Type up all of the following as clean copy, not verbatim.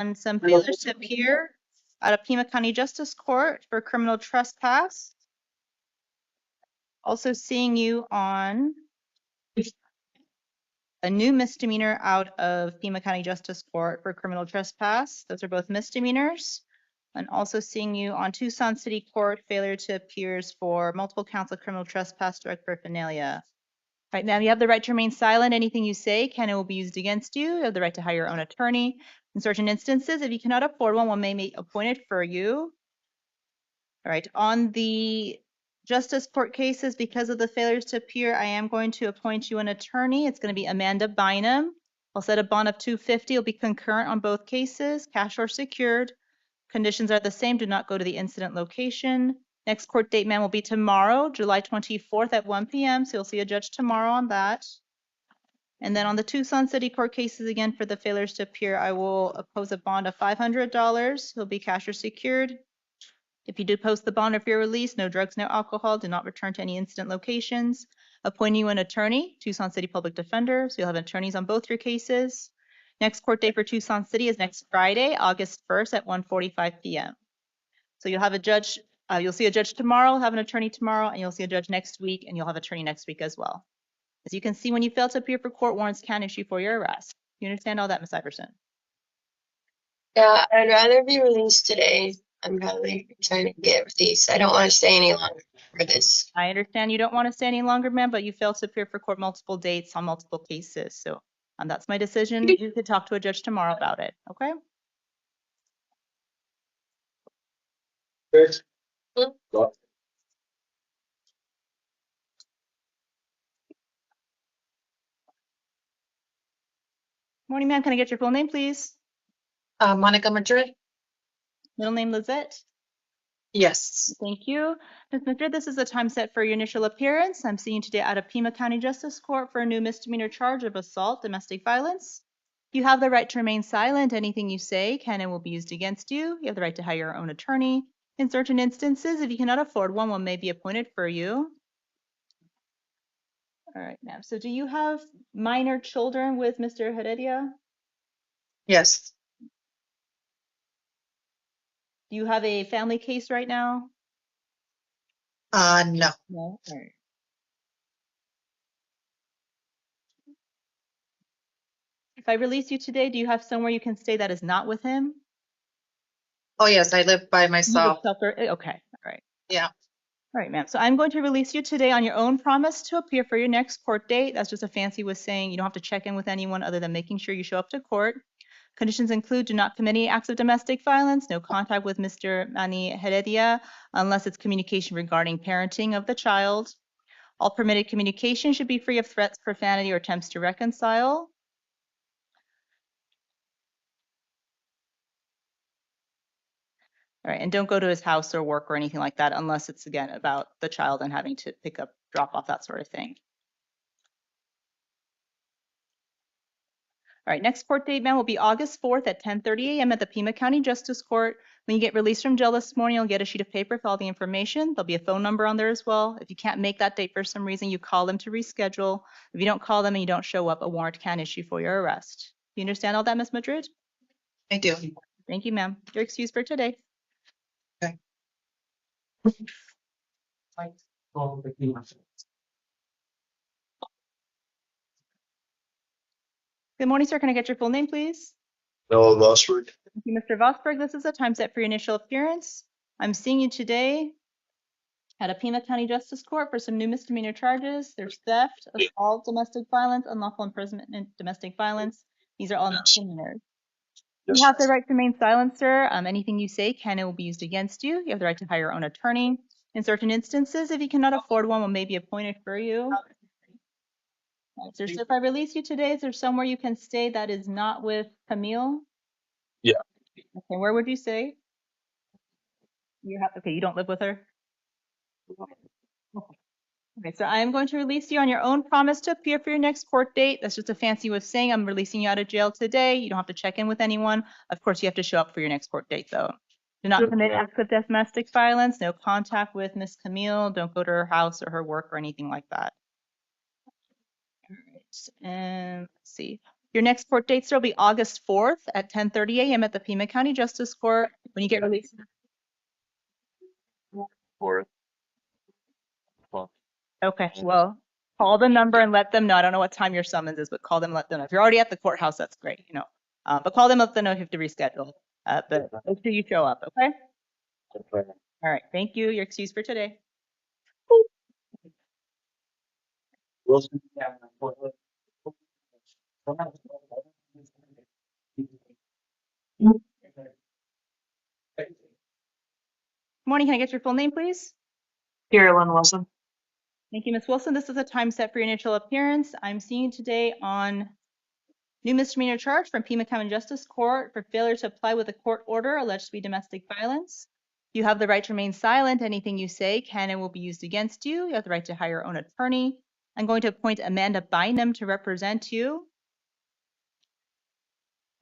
on some failures to appear out of Pima County Justice Court for criminal trespass. Also seeing you on a new misdemeanor out of Pima County Justice Court for criminal trespass. Those are both misdemeanors. And also seeing you on Tucson City Court, failure to appears for multiple counts of criminal trespass, direct paraphernalia. Right now, you have the right to remain silent. Anything you say can and will be used against you. You have the right to hire your own attorney. In certain instances, if you cannot afford one, one may be appointed for you. All right, on the justice court cases, because of the failures to appear, I am going to appoint you an attorney. It's going to be Amanda Bynum. I'll set a bond of $250. It'll be concurrent on both cases, cash or secured. Conditions are the same. Do not go to the incident location. Next court date, ma'am, will be tomorrow, July 24th at 1 p.m. So you'll see a judge tomorrow on that. And then on the Tucson City Court cases, again, for the failures to appear, I will oppose a bond of $500. It'll be cash or secured. If you do post the bond or if you're released, no drugs, no alcohol, do not return to any incident locations. Appoint you an attorney, Tucson City Public Defender. So you'll have attorneys on both your cases. Next court date for Tucson City is next Friday, August 1st at 1:45 p.m. So you'll have a judge, you'll see a judge tomorrow, have an attorney tomorrow, and you'll see a judge next week, and you'll have an attorney next week as well. As you can see, when you fail to appear for court, warrants can issue for your arrest. You understand all that, Ms. Iverson? Yeah, I'd rather be released today. I'm really trying to get released. I don't want to stay any longer for this. I understand you don't want to stay any longer, ma'am, but you failed to appear for court multiple dates on multiple cases. So that's my decision. You could talk to a judge tomorrow about it, okay? Morning, ma'am. Can I get your full name, please? Monica Madrid? Middle name, Lizette? Yes. Thank you. Ms. Madrid, this is the time set for your initial appearance. I'm seeing you today out of Pima County Justice Court for a new misdemeanor charge of assault, domestic violence. You have the right to remain silent. Anything you say can and will be used against you. You have the right to hire your own attorney. In certain instances, if you cannot afford one, one may be appointed for you. All right, ma'am. So do you have minor children with Mr. Heredia? Yes. Do you have a family case right now? No. No. All right. If I release you today, do you have somewhere you can stay that is not with him? Oh, yes, I live by You myself. live shelter. Okay. All right. Yeah. All right, ma'am. So I'm going to release you today on your own promise to appear for your next court date. That's just a fancy way of saying you don't have to check in with anyone other than making sure you show up to court. Conditions include do not commit any acts of domestic violence, no contact with Mr. Manny Heredia unless it's communication regarding parenting of the child. All permitted communication should be free of threats, profanity, or attempts to reconcile. All right, and don't go to his house or work or anything like that unless it's, again, about the child and having to pick up, drop off, that sort of thing. All right, next court date, ma'am, will be August 4th at 10:30 a.m. at the Pima County Justice Court. When you get released from jail this morning, you'll get a sheet of paper with all the information. There'll be a phone number on there as well. If you can't make that date for some reason, you call them to reschedule. If you don't call them and you don't show up, a warrant can issue for your arrest. Do you understand all that, Ms. Madrid? I do. Thank you, ma'am. You're excused for today. Okay. Good morning, sir. Can I get your full name, please? Noah Vosberg. Thank you, Mr. Vosberg. This is the time set for your initial appearance. I'm seeing you today at a Pima County Justice Court for some new misdemeanor charges. There's theft, assault, domestic violence, unlawful imprisonment, and domestic violence. These are all misdemeanors. You have the right to remain silent, sir. Anything you say can and will be used against you. You have the right to hire your own attorney. In certain instances, if you cannot afford one, one may be appointed for you. Right, so if I release you today, is there somewhere you can stay that is not with Camille? Yeah. Okay, where would you stay? Okay, you don't live with her? Okay, so I am going to release you on your own promise to appear for your next court date. That's just a fancy way of saying I'm releasing you out of jail today. You don't have to check in with anyone. Of course, you have to show up for your next court date, though. Do not commit acts of domestic violence, no contact with Miss Camille. Don't go to her house or her work or anything like that. All right, and let's see. Your next court dates will be August 4th at 10:30 a.m. at the Pima County Justice Court. When you get released. Fourth. Okay, well, call the number and let them know. I don't know what time your summons is, but call them, let them know. If you're already at the courthouse, that's great, you know. But call them, let them know if you have to reschedule. But make sure you show up, okay? All right, thank you. You're excused for today. Wilson. Morning, can I get your full name, please? Carolyn Wilson. Thank you, Ms. Wilson. This is a time set for your initial appearance. I'm seeing you today on new misdemeanor charge from Pima County Justice Court for failure to apply with a court order alleged to be domestic violence. You have the right to remain silent. Anything you say can and will be used against you. You have the right to hire your own attorney. I'm going to appoint Amanda Bynum to represent you.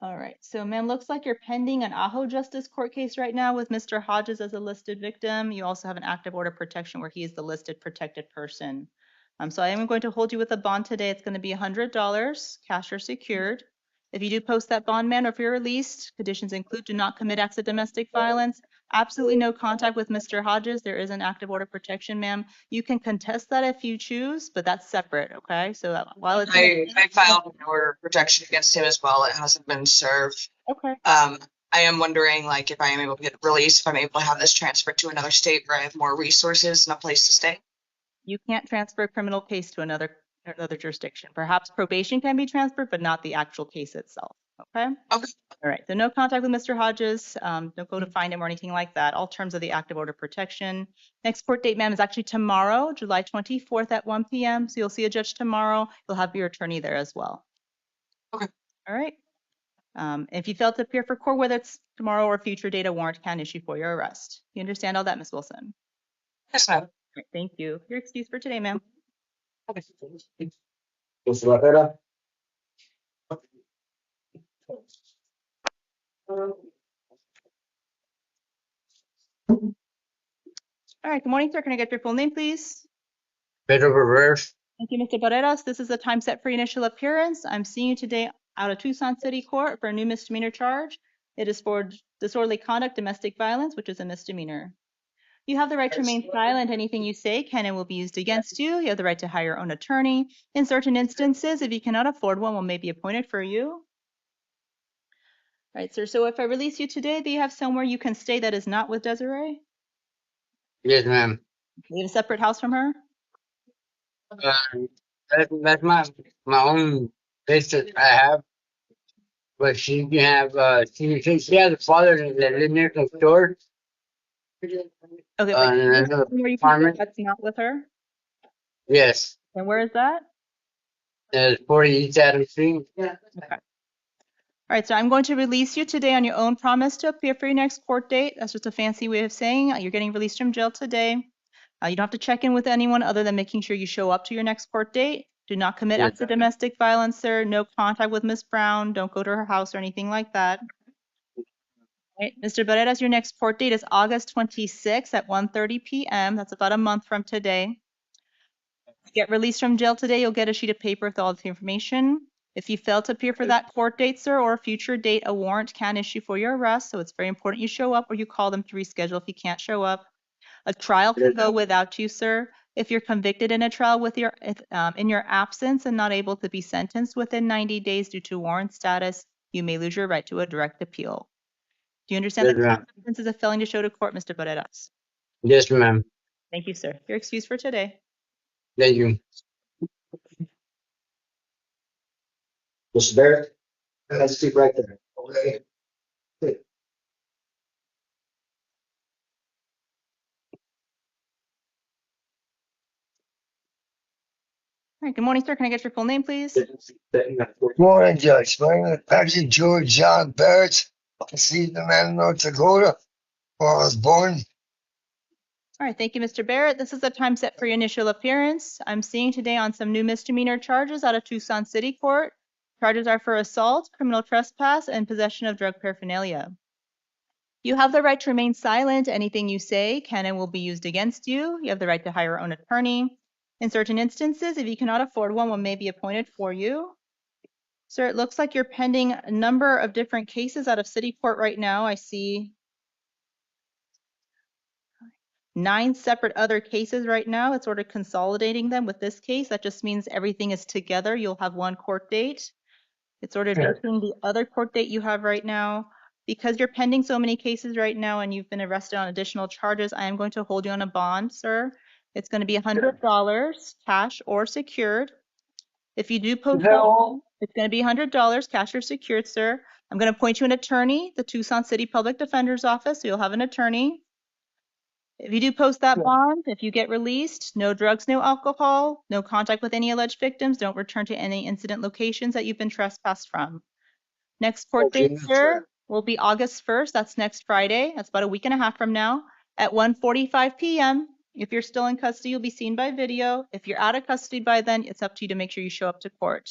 All right, so ma'am, looks like you're pending an Ajo Justice Court case right now with Mr. Hodges as a listed victim. You also have an active order of protection where he is the listed protected person. So I am going to hold you with a bond today. It's going to be $100, cash or secured. If you do post that bond, ma'am, or if you're released, conditions include do not commit acts of domestic violence, absolutely no contact with Mr. Hodges. There is an active order of protection, ma'am. You can contest that if you choose, but that's separate, okay? So while it's I filed an order of protection against him as well. It hasn't been served. okay. I am wondering, like, if I am able to get released, if I'm able to have this transferred to another state where I have more resources and a place to stay. You can't transfer a criminal case to another jurisdiction. Perhaps probation can be transferred, but not the actual case itself. Okay? Okay. All right. So no contact with Mr. Hodges. Don't go to find him or anything like that. All terms of the active order of protection. Next court date, ma'am, is actually tomorrow, July 24th at 1 p.m. So you'll see a judge tomorrow. You'll have your attorney there as well. Okay. All right. If you fail to appear for court, whether it's tomorrow or future date, a warrant can issue for your arrest. You understand all that, Ms. Wilson? Yes, ma'am. All right, thank you. You're excused for today, ma'am. Mr. Barrera. All right, good morning, sir. Can I get your full name, please? Pedro Reverse. Thank you, Mr. Barreras. This is the time set for your initial appearance. I'm seeing you today out of Tucson City Court for a new misdemeanor charge. It is for disorderly conduct, domestic violence, which is a misdemeanor. You have the right to remain silent. Anything you say can and will be used against you. You have the right to hire your own attorney. In certain instances, if you cannot afford one may be appointed for you. All right, sir. So if I release you today, do you have somewhere you can stay that is not with Desiree? Yes, ma'am. You have a separate house from her? That's my own place that I have, but she can have she has a father that lives next door. Okay, but In you have another somewhere you can stay apartment. that's not with her? Yes, And where is that? 40 East Adams Street. Okay. All right, so I'm going to release you today on your own promise to appear for your next court date. That's just a fancy way of saying you're getting released from jail today. You don't have to check in with anyone other than making sure you show up to your next court date. Do not commit acts of domestic violence, sir. No contact with Miss Brown. Don't go to her house or anything like that. All right, Mr. Barreras, your next court date is August 26th at 1:30 p.m. That's about a month from today. Get released from jail today, you'll get a sheet of paper with all the information. If you fail to appear for that court date, sir, or a future date, a warrant can issue for your arrest. So it's very important you show up or you call them to reschedule if you can't show up. A trial can go without you, sir. If you're convicted in a trial with in your absence and not able to be sentenced within 90 days due to warrant status, you may lose your right to a direct appeal. Do you understand the consequences of failing to show to court, Mr. Barreras? Yes, ma'am. Thank you, sir. You're excused for today. Thank you. Mr. Barrett. Let's keep right there. Okay. All right, good morning, sir. Can I get your full name, please? Good morning, Judge. My name is Patrick George John Barrett. I see the man in North Dakota where I was born. All right, thank you, Mr. Barrett. This is the time set for your initial appearance. I'm seeing today on some new misdemeanor charges out of Tucson City Court. Charges are for assault, criminal trespass, and possession of drug paraphernalia. You have the right to remain silent. Anything you say can and will be used against you. You have the right to hire your own attorney. In certain instances, if you cannot afford one may be appointed for you. Sir, it looks like you're pending a number of different cases out of city court right now. I see 9 separate other cases right now. It's sort of consolidating them with this case. That just means everything is together. You'll have one court date. It's sort of Yeah. addressing the other court date you have right now. Because you're pending so many cases right now and you've been arrested on additional charges, I am going to hold you on a bond, sir. It's going to be $100, cash or secured. If you do Is post that that, all? it's going to be $100, cash or secured, sir. I'm going to appoint you an attorney, the Tucson City Public Defender's Office, so you'll have an attorney. If you do post that Yeah. bond, if you get released, no drugs, no alcohol, no contact with any alleged victims, don't return to any incident locations that you've been trespassed from. Next court Okay, date, that's sir, right. will be August 1st. That's next Friday. That's about a week and a half from now at 1:45 p.m. If you're still in custody, you'll be seen by video. If you're out of custody by then, it's up to you to make sure you show up to court.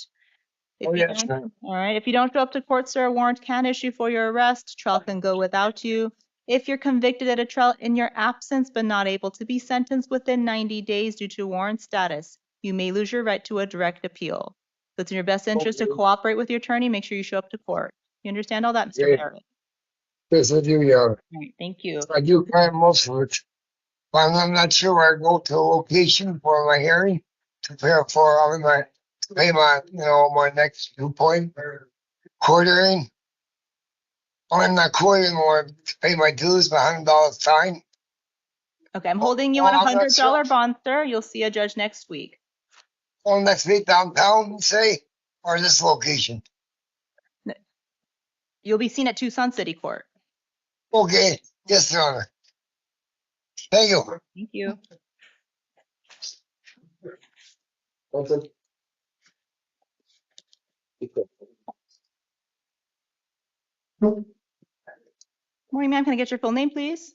If Oh, you yes, don't, ma'am. all right. If you don't show up to court, sir, a warrant can issue for your arrest. Trial can go without you. If you're convicted at a trial in your absence but not able to be sentenced within 90 days due to warrant status, you may lose your right to a direct appeal. So it's in your best interest to Okay. cooperate with your attorney. Make sure you show up to court. You understand all that, Mr. Yeah. Barrett? Yes, I do, yeah. All right. Thank you. I do plan most of it. But I'm not sure where I go to a location for my hearing to prepare for to pay my, my next 2 point court hearing. Or I'm not court anymore to pay my dues, my $100 fine. Okay. I'm holding you on a I'm not sure. $100 bond, sir. You'll see a judge next week. Or next week downtown, say, or this location. You'll be seen at Tucson City Court. Okay, yes, Your Honor. Thank you. Thank you. That's it. Morning, ma'am. Can I get your full name, please?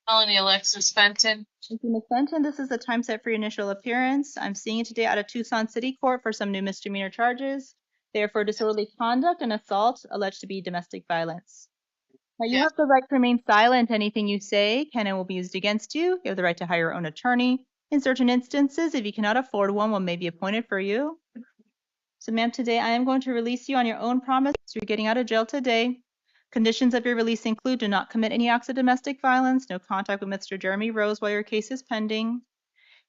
Melanie Alexis Fenton. Thank you, Ms. Fenton. This is the time set for your initial appearance. I'm seeing you today out of Tucson City Court for some new misdemeanor charges. They are for disorderly conduct and assault alleged to be domestic violence. Now, you Yes. have the right to remain silent. Anything you say can and will be used against you. You have the right to hire your own attorney. In certain instances, if you cannot afford one may be appointed for you. So, ma'am, today I am going to release you on your own promise. You're getting out of jail today. Conditions of your release include do not commit any acts of domestic violence, no contact with Mr. Jeremy Rose while your case is pending.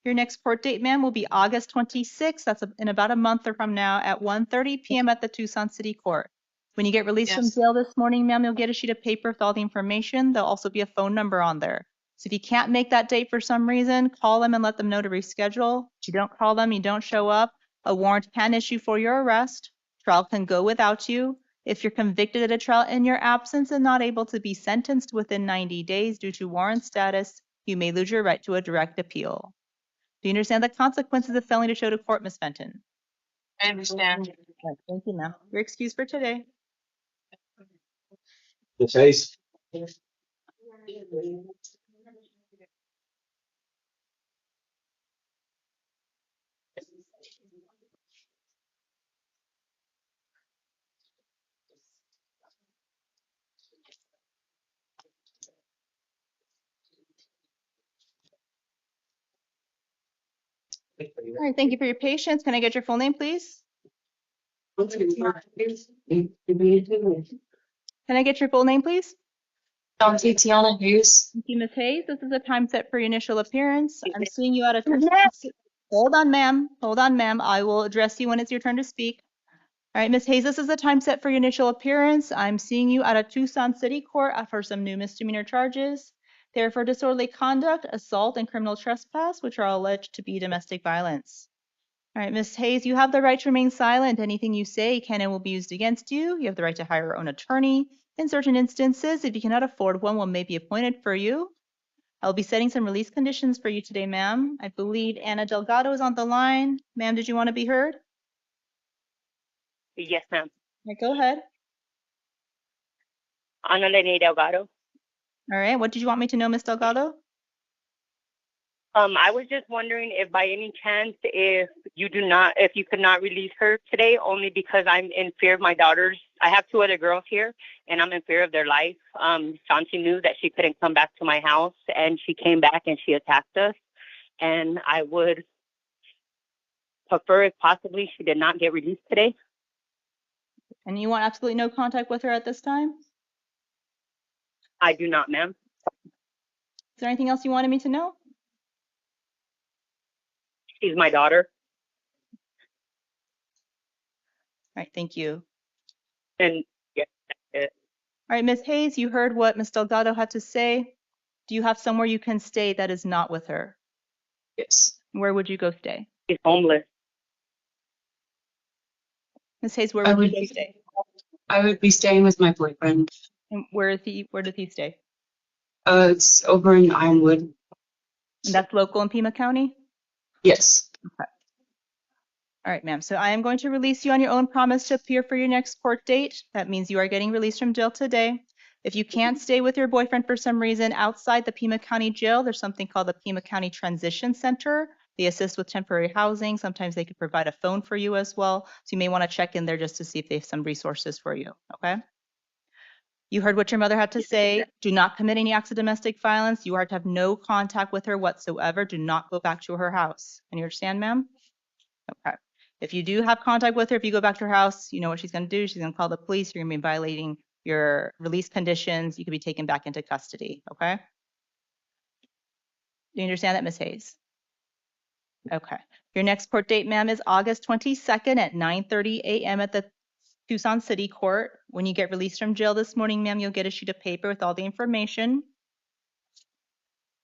Your next court date, ma'am, will be August 26th. That's in about a month from now at 1:30 p.m. at the Tucson City Court. When you get released from Yes. jail this morning, ma'am, you'll get a sheet of paper with all the information. There'll also be a phone number on there. So if you can't make that date for some reason, call them and let them know to reschedule. If you don't call them, you don't show up, a warrant can issue for your arrest. Trial can go without you. If you're convicted at a trial in your absence and not able to be sentenced within 90 days due to warrant status, you may lose your right to a direct appeal. Do you understand the consequences of failing to show to court, Ms. Fenton? I understand. Right, thank you, ma'am. You're excused for today. Ms. Hayes? All right, thank you for your patience. Can I get your full name, please? Can I get your full name, please? Tiana Hughes. Thank you, Ms. Hayes. This is a time set for your initial appearance. I'm seeing you out of. Hold on, ma'am. Hold on, ma'am. I will address you when it's your turn to speak. All right, Ms. Hayes, this is the time set for your initial appearance. I'm seeing you out of Tucson City Court for some new misdemeanor charges. They're for disorderly conduct, assault, and criminal trespass, which are alleged to be domestic violence. All right, Ms. Hayes, you have the right to remain silent. Anything you say can and will be used against you. You have the right to hire your own attorney. In certain instances, if you cannot afford one may be appointed for you. I'll be setting some release conditions for you today, ma'am. I believe Anna Delgado is on the line. Ma'am, did you want to be heard? Yes, ma'am. All right, go ahead. Ana Lene Delgado. All right, what did you want me to know, Ms. Delgado? I was just wondering if by any chance, if you could not release her today, only because I'm in fear of my daughters. I have 2 other girls here, and I'm in fear of their life. Shanti knew that she couldn't come back to my house, and she came back and she attacked us. And I would prefer if possibly she did not get released today. And you want absolutely no contact with her at this time? I do not, ma'am. Is there anything else you wanted me to know? She's my daughter. All right, thank you. And yeah, that's it. All right, Ms. Hayes, you heard what Ms. Delgado had to say. Do you have somewhere you can stay that is not with her? Yes. Where would you go stay? She's homeless. Ms. Hayes, where I would you would go be- stay? I would be staying with my boyfriend. And where does he stay? It's over in Ironwood. And that's local in Pima County? Yes. All right, ma'am. So I am going to release you on your own promise to appear for your next court date. That means you are getting released from jail today. If you can't stay with your boyfriend for some reason outside the Pima County Jail, there's something called the Pima County Transition Center. They assist with temporary housing. Sometimes they could provide a phone for you as well. So you may want to check in there just to see if they have some resources for you, okay? You heard what your mother had to say. Do not commit any acts of domestic violence. You are to have no contact with her whatsoever. Do not go back to her house. And you understand, ma'am? Okay. If you do have contact with her, if you go back to her house, you know what she's going to do. She's going to call the police. You're going to be violating your release conditions. You could be taken back into custody. Okay. Do you understand that, Ms. Hayes? Okay. Your next court date, ma'am, is August 22nd at 9:30 a.m. at the Tucson City Court. When you get released from jail this morning, ma'am, you'll get a sheet of paper with all the information.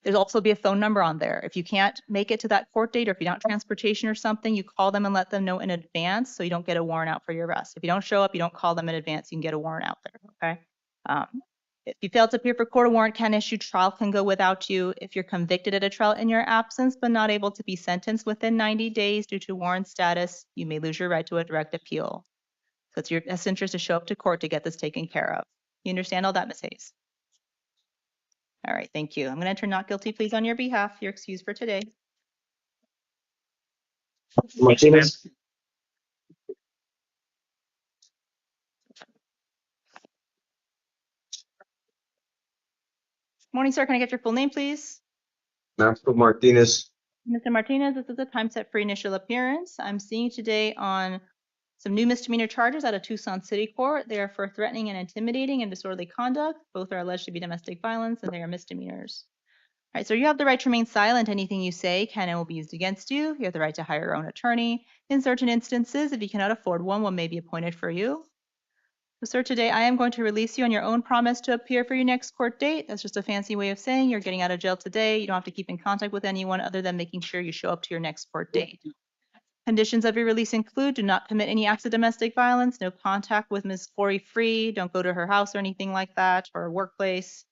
There'll also be a phone number on there. If you can't make it to that court date, or if you don't have transportation or something, you call them and let them know in advance so you don't get a warrant out for your arrest. If you don't show up, you don't call them in advance, you can get a warrant out there, okay? If you fail to appear for court, a warrant can issue. Trial can go without you. If you're convicted at a trial in your absence but not able to be sentenced within 90 days due to warrant status, you may lose your right to a direct appeal. So it's your best interest to show up to court to get this taken care of. You understand all that, Ms. Hayes? All right, thank you. I'm going to enter not guilty pleas on your behalf. You're excused for today. Martinez. Morning, sir. Can I get your full name, please? Maxwell Martinez. Mr. Martinez, this is the time set for initial appearance. I'm seeing you today on some new misdemeanor charges out of Tucson City Court. They are for threatening and intimidating and disorderly conduct. Both are alleged to be domestic violence and they are misdemeanors. All right, so you have the right to remain silent. Anything you say can and will be used against you. You have the right to hire your own attorney. In certain instances, if you cannot afford one may be appointed for you. So, sir, today I am going to release you on your own promise to appear for your next court date. That's just a fancy way of saying you're getting out of jail today. You don't have to keep in contact with anyone other than making sure you show up to your next court date. Conditions of your release include do not commit any acts of domestic violence, no contact with Ms. Corey Free, don't go to her house or anything like that, or workplace.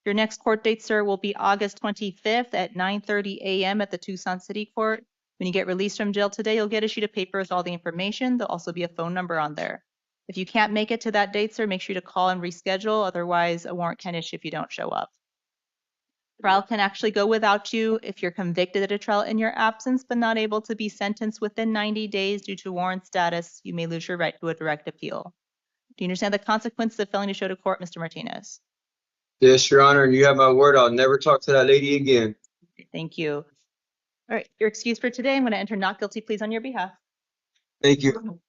Your next court date, sir, will be August 25th at 9:30 a.m. at the Tucson City Court. When you get released from jail today, you'll get a sheet of paper with all the information. There'll also be a phone number on there. If you can't make it to that date, sir, make sure to call and reschedule. Otherwise, a warrant can issue if you don't show up. Trial can actually go without you if you're convicted at a trial in your absence, but not able to be sentenced within 90 days due to warrant status. You may lose your right to a direct appeal. Do you understand the consequences of failing to show to court, Mr. Martinez? Yes, Your Honor, and you have my word. I'll never talk to that lady again. Thank you. All right, you're excused for today. I'm going to enter not guilty pleas on your behalf. Thank you.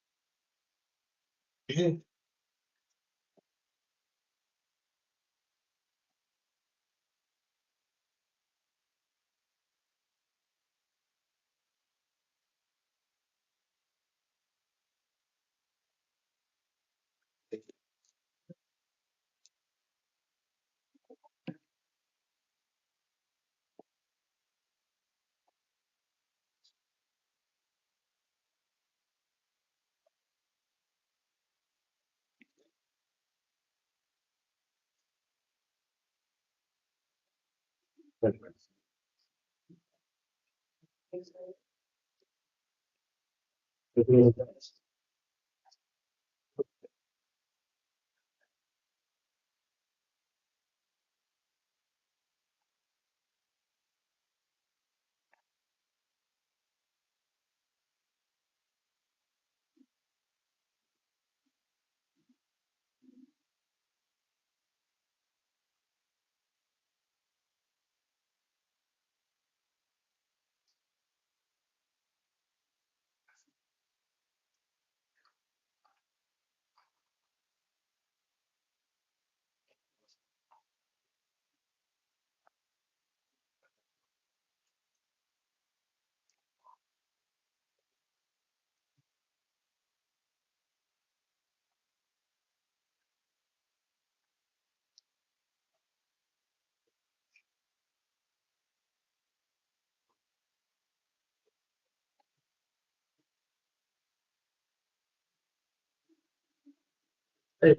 Good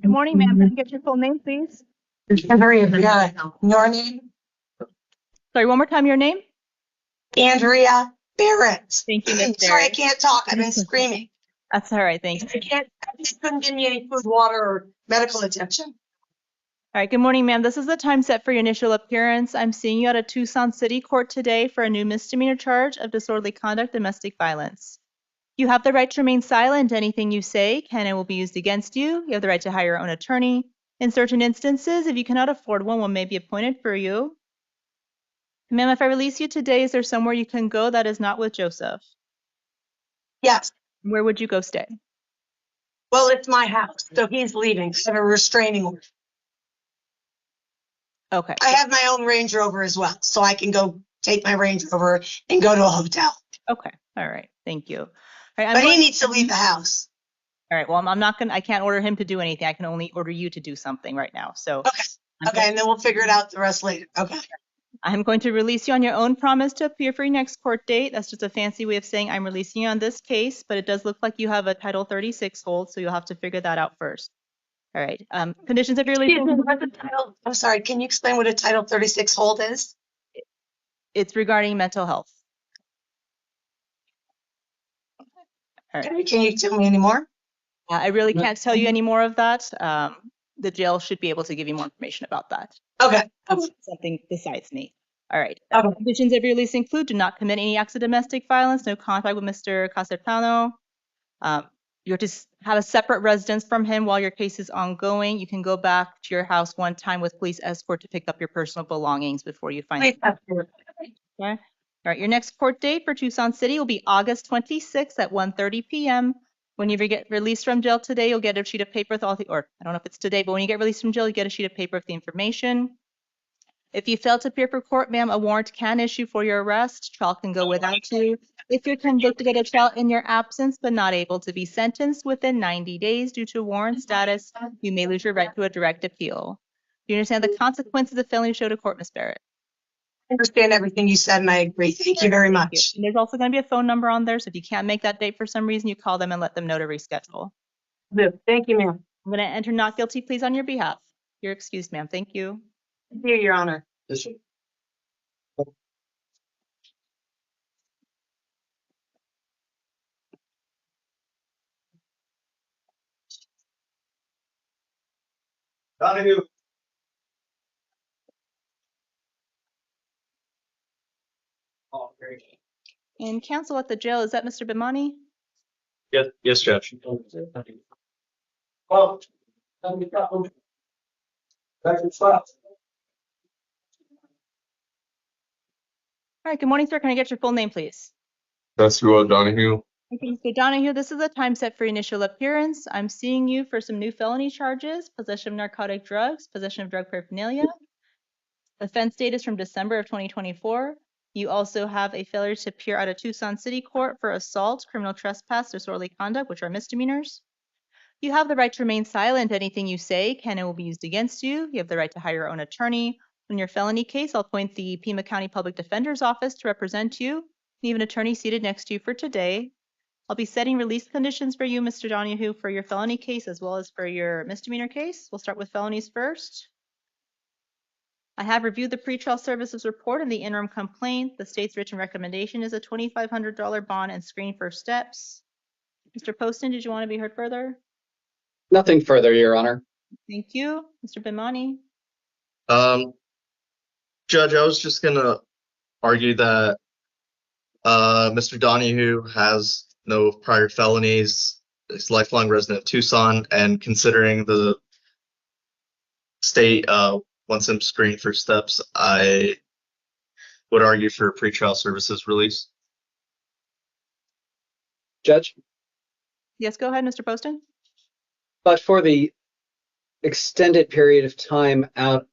morning, ma'am. Can I get your full name, please? Andrea, your name? Sorry, one more time, your name? Andrea Barrett. Thank you, Miss Sorry, I Barrett. can't talk. I've been screaming. That's all right, thank you. I just couldn't give me any food, water, or medical attention. All right, good morning, ma'am. This is the time set for your initial appearance. I'm seeing you at a Tucson City Court today for a new misdemeanor charge of disorderly conduct, domestic violence. You have the right to remain silent. Anything you say can and will be used against you. You have the right to hire your own attorney. In certain instances, if you cannot afford one may be appointed for you. Ma'am, if I release you today, is there somewhere you can go that is not with Joseph? Yes. Where would you go stay? Well, it's my house, so he's leaving. I have a restraining order. Okay. I have my own Range Rover as well, so I can go take my Range Rover and go to a hotel. Okay. All right. Thank you. All right, But he needs to leave the house. All right. Well, I'm not going to, I can't order him to do anything. I can only order you to do something right now. So. Okay. Okay. And then we'll figure it out the rest later. Okay. I'm going to release you on your own promise to appear for your next court date. That's just a fancy way of saying I'm releasing you on this case, but it does look like you have a Title 36 hold, so you'll have to figure that out first. All right. Conditions of your release. What's the title? I'm sorry. Can you explain what a Title 36 hold is? It's regarding mental health. All right. Can you tell me any more? I really can't tell you any more of that. The jail should be able to give you more information about that. Okay. Something besides me. All right. Okay. Conditions of your release include do not commit any acts of domestic violence, no contact with Mr. Casertano. You're to have a separate residence from him while your case is ongoing. You can go back to your house one time with police escort to pick up your personal belongings before you find. Okay. All right. Your next court date for Tucson City will be August 26th at 1:30 p.m. When you get released from jail today, you'll get a sheet of paper with all the, or I don't know if it's today, but when you get released from jail, you get a sheet of paper with the information. If you fail to appear for court, ma'am, a warrant can issue for your arrest. Trial can go without you. If you're convicted at a trial in your absence but not able to be sentenced within 90 days due to warrant status, you may lose your right to a direct appeal. Do you understand the consequences of failing to show to court, Ms. Barrett? I understand everything you said, and I agree. Thank you very much. And there's also going to be a phone number on there, so if you can't make that date for some reason, you call them and let them know to reschedule. Thank you, ma'am. I'm going to enter not guilty pleas on your behalf. You're excused, ma'am. Thank you. Thank you, Your Honor. Yes, sir. Donahue. Oh, great. And counsel at the jail, is that Mr. Bimani? Yes, Judge. Well, back in spot. All right, good morning, sir. Can I get your full name, please? Joshua Donahue. Okay, Mr. Donahue, this is the time set for initial appearance. I'm seeing you for some new felony charges, possession of narcotic drugs, possession of drug paraphernalia. Offense date is from December of 2024. You also have a failure to appear at a Tucson City Court for assault, criminal trespass, disorderly conduct, which are misdemeanors. You have the right to remain silent. Anything you say can and will be used against you. You have the right to hire your own attorney. In your felony case, I'll appoint the Pima County Public Defender's Office to represent you. You have an attorney seated next to you for today. I'll be setting release conditions for you, Mr. Donahue, for your felony case as well as for your misdemeanor case. We'll start with felonies first. I have reviewed the pretrial services report and the interim complaint. The state's written recommendation is a $2,500 bond and screen first steps. Mr. Poston, did you want to be heard further? Nothing further, Your Honor. Thank you. Mr. Bimani? Judge, I was just gonna argue that Mr. Donahue has no prior felonies. He's a lifelong resident of Tucson, and considering the state wants him screened for steps, I would argue for pretrial services release. Judge, Yes, go ahead, Mr. Poston. but for the extended period of time out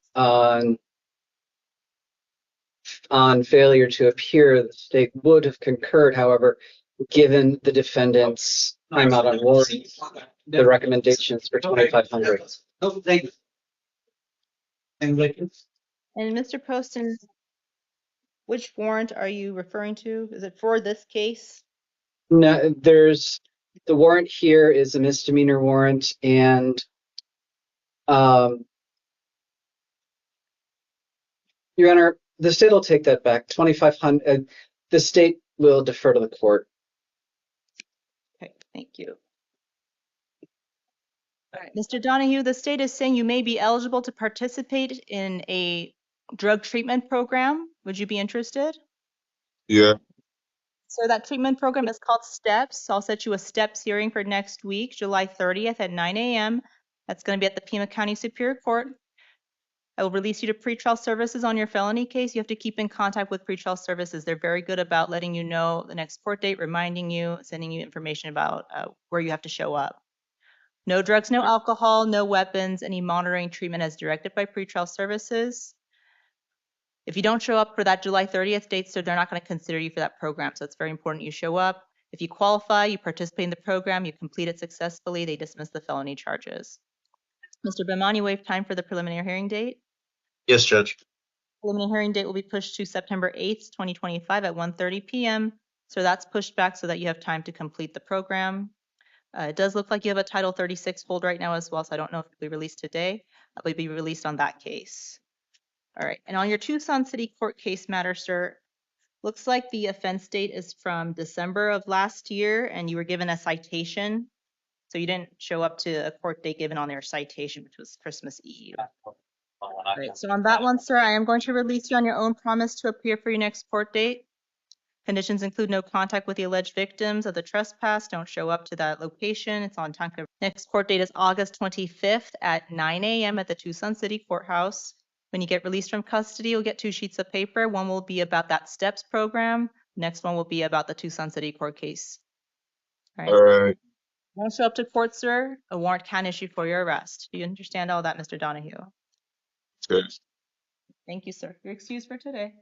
on failure to appear, the state would have concurred, however, given the defendant's time out on warrant, the recommendations for 2,500. Oh, thank you. And like, And Mr. Poston, which warrant are you referring to? Is it for this case? No, the warrant here is a misdemeanor warrant, and Your Honor, the state will take that back. 2,500. The state will defer to the court. Okay, thank you. All right, Mr. Donahue, the state is saying you may be eligible to participate in a drug treatment program. Would you be interested? Yeah. So that treatment program is called STEPS. I'll set you a STEPS hearing for next week, July 30th at 9 a.m. That's going to be at the Pima County Superior Court. I will release you to pretrial services on your felony case. You have to keep in contact with pretrial services. They're very good about letting you know the next court date, reminding you, sending you information about where you have to show up. No drugs, no alcohol, no weapons, any monitoring treatment as directed by pretrial services. If you don't show up for that July 30th date, so they're not going to consider you for that program. So it's very important you show up. If you qualify, you participate in the program, you complete it successfully, they dismiss the felony charges. Mr. Bimani, waive time for the preliminary hearing date. Yes, Judge. Preliminary hearing date will be pushed to September 8th, 2025 at 1:30 p.m. So that's pushed back so that you have time to complete the program. It does look like you have a Title 36 hold right now as well, so I don't know if it'll be released today. It will be released on that case. All right, and on your Tucson City Court case matter, sir, looks like the offense date is from December of last year, and you were given a citation. So you didn't show up to a court date given on your citation, which was Christmas Eve. All right, so on that one, sir, I am going to release you on your own promise to appear for your next court date. Conditions include no contact with the alleged victims of the trespass. Don't show up to that location. It's on time. Next court date is August 25th at 9 a.m. at the Tucson City Courthouse. When you get released from custody, you'll get 2 sheets of paper. One will be about that STEPS program. Next one will be about the Tucson City Court case. All right. All right. Won't show up to court, sir. A warrant can issue for your arrest. Do you understand all that, Mr. Donahue? Good. Thank you, sir. You're excused for today.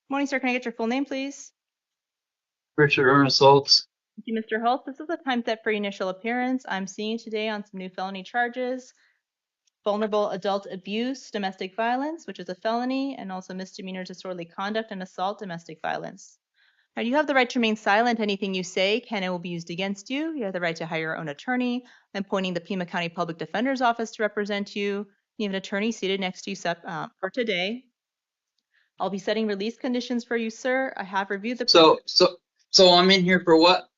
Morning, sir. Can I get your full name, please? Richard Ernest Holtz. Thank you, Mr. Holt. This is the time set for your initial appearance. I'm seeing you today on some new felony charges. Vulnerable adult abuse, domestic violence, which is a felony, and also misdemeanor disorderly conduct and assault, domestic violence. Now, you have the right to remain silent. Anything you say can and will be used against you. You have the right to hire your own attorney. I'm appointing the Pima County Public Defender's Office to represent you. You have an attorney seated next to you for today. I'll be setting release conditions for you, sir. I have reviewed the. So I'm in here for what?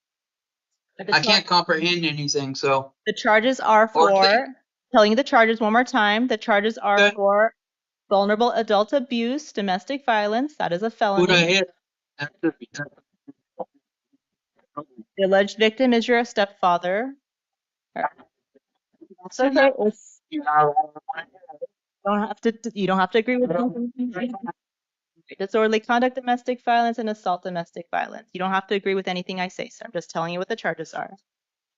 The I can't comprehend anything, so. The charges are for, telling you the charges one more time, the charges are for vulnerable adult abuse, domestic violence, that is a felony. Who'd I hit? The alleged victim is your stepfather. That's okay. You don't have to agree with anything. Disorderly conduct, domestic violence, and assault, domestic violence. You don't have to agree with anything I say, sir. I'm just telling you what the charges are.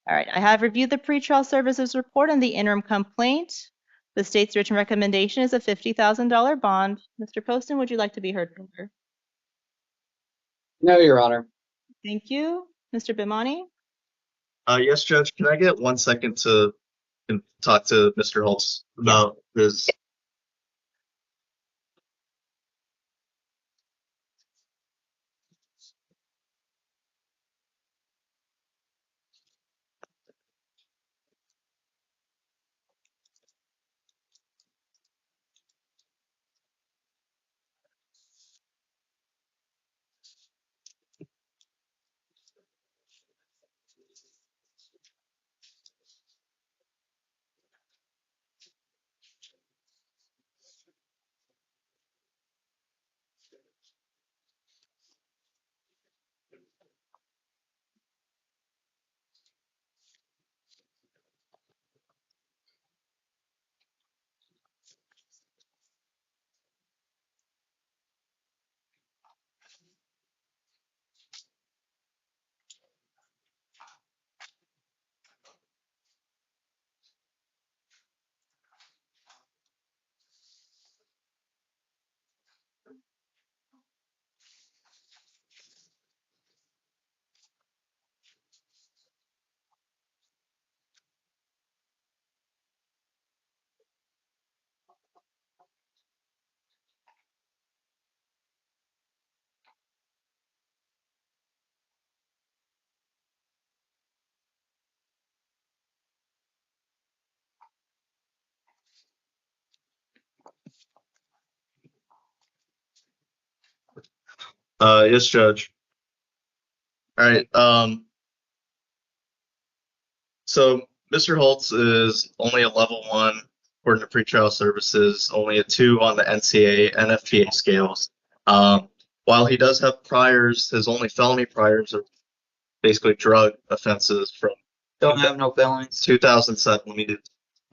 All right, I have reviewed the pretrial services report and the interim complaint. The state's written recommendation is a $50,000 bond. Mr. Poston, would you like to be heard further? No, Your Honor. Thank you. Mr. Bimani? Yes, Judge. Can I get 1 second to talk to Mr. Holtz about his? Yes, Judge. All right. So Mr. Holtz is only a level 1 according to pretrial services, only a 2 on the NCA and FPA scales. While he does have priors, his only felony priors are basically drug offenses from Don't have no felonies. 2007.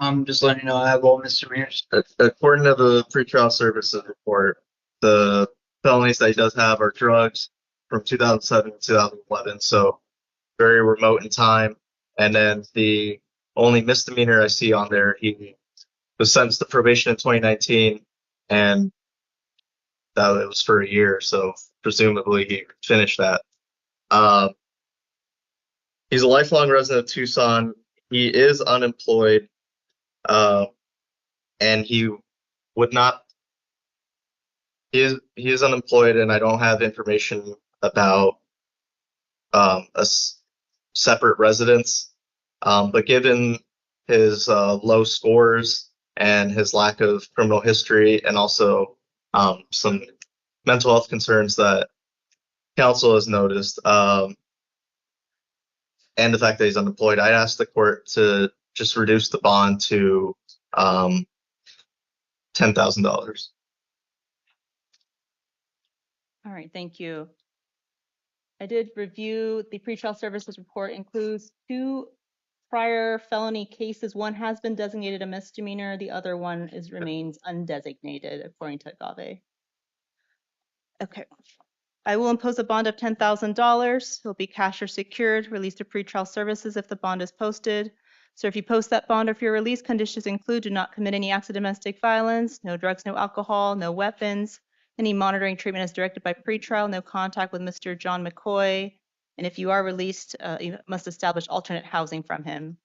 I'm just letting you know I have all misdemeanors. According to the pretrial services report, the felonies that he does have are drugs from 2007 to 2011, so very remote in time. And then the only misdemeanor I see on there, he was sentenced to probation in 2019, and that it was for a year, so presumably he finished that. He's a lifelong resident of Tucson. He is unemployed, and he would not. He is unemployed, and I don't have information about separate residence. But given his low scores and his lack of criminal history, and also some mental health concerns that counsel has noticed, and the fact that he's unemployed, I asked the court to just reduce the bond to $10,000. All right, thank you. I did review the pretrial services report, includes 2 prior felony cases. One has been designated a misdemeanor. The other one remains undesignated, according to Agave. Okay. I will impose a bond of $10,000. It'll be cash or secured, released to pretrial services if the bond is posted. So if you post that bond or if your release, conditions include: do not commit any acts of domestic violence, no drugs, no alcohol, no weapons, any monitoring treatment is directed by pretrial, no contact with Mr. John McCoy, and if you are released, you must establish alternate housing from him.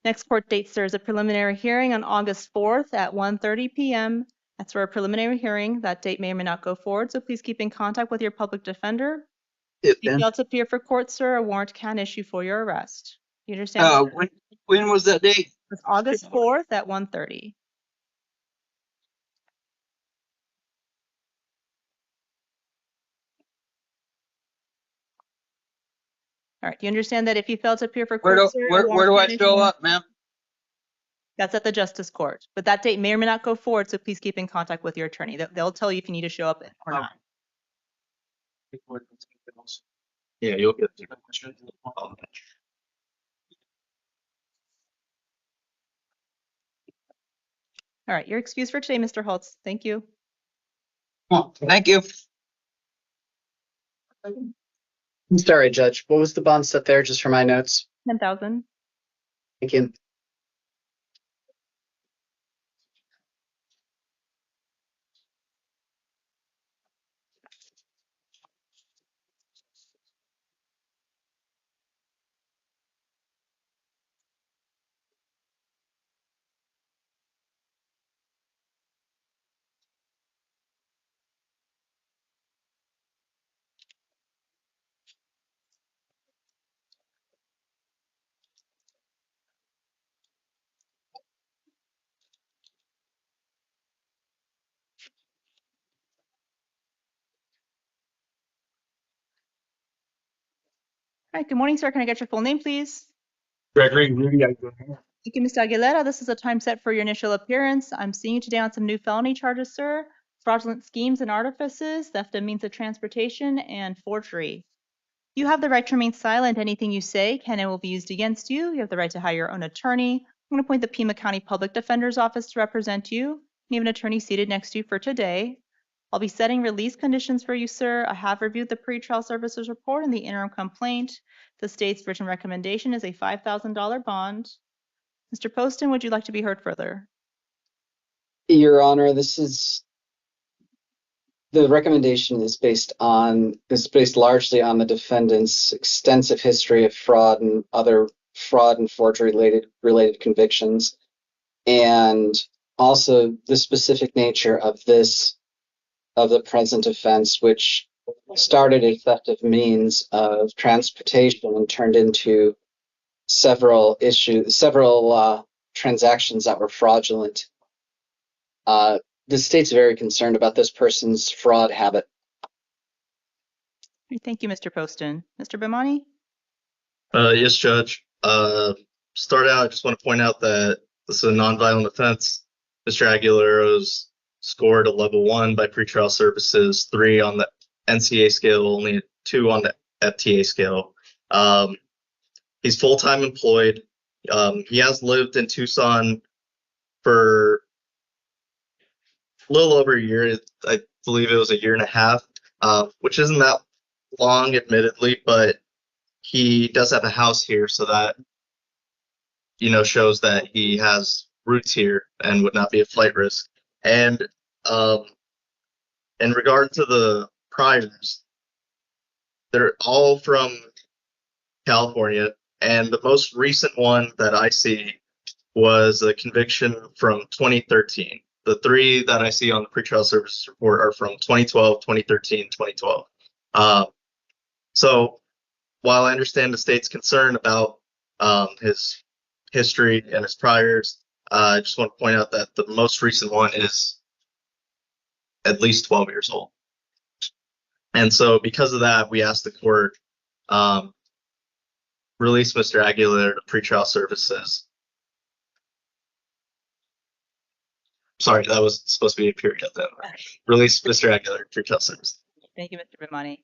Next court date, sir, is a preliminary hearing on August 4th at 1:30 p.m. That's for a preliminary hearing. That date may or may not go forward, so please keep in contact with your public defender. If you fail to appear for court, sir, a warrant can issue for your arrest. You understand? When was that date? It's August 4th at 1:30. All right, you understand that if you fail to appear for court, sir, a Where warrant do I can show issue? up, ma'am? That's at the Justice Court, but that date may or may not go forward, so please keep in contact with your attorney. They'll tell you if you need to show up or not. Yeah, you'll get it. All right, you're excused for today, Mr. Holtz. Thank you. Thank you. I'm sorry, Judge. What was the bond set there, just for my notes? 10,000. Thank you. All right, good morning, sir. Can I get your full name, please? Gregory Rudy Aguilera. Thank you, Mr. Aguilera. This is a time set for your initial appearance. I'm seeing you today on some new felony charges, sir. Fraudulent schemes and artifices, theft of means of transportation, and forgery. You have the right to remain silent. Anything you say can and will be used against you. You have the right to hire your own attorney. I'm going to appoint the Pima County Public Defender's Office to represent you. You have an attorney seated next to you for today. I'll be setting release conditions for you, sir. I have reviewed the pretrial services report and the interim complaint. The state's written recommendation is a $5,000 bond. Mr. Poston, would you like to be heard further? Your Honor, the recommendation is based largely on the defendant's extensive history of fraud and other fraud and forgery related convictions, and also the specific nature of the present offense, which started a theft of means of transportation and turned into several transactions that were fraudulent. The state's very concerned about this person's fraud habit. Thank you, Mr. Poston. Mr. Bimani? Yes, Judge. Start out, I just want to point out that this is a nonviolent offense. Mr. Aguilero's scored a level 1 by pretrial services, 3 on the NCA scale, only 2 on the FTA scale. He's full-time employed. He has lived in Tucson for a little over a year. I believe it was a year and a half, which isn't that long, admittedly, but he does have a house here, so that shows that he has roots here and would not be a flight risk. And in regard to the priors, they're all from California, and the most recent one that I see was a conviction from 2013. The 3 that I see on the pretrial services report are from 2012, 2013, 2012. So while I understand the state's concern about his history and his priors, I just want to point out that the most recent one is at least 12 years old. And so because of that, we asked the court release Mr. Aguilar to pretrial services. Sorry, that was supposed to be a period then. Release Mr. Aguilar to pretrial services. Thank you, Mr. Bimani.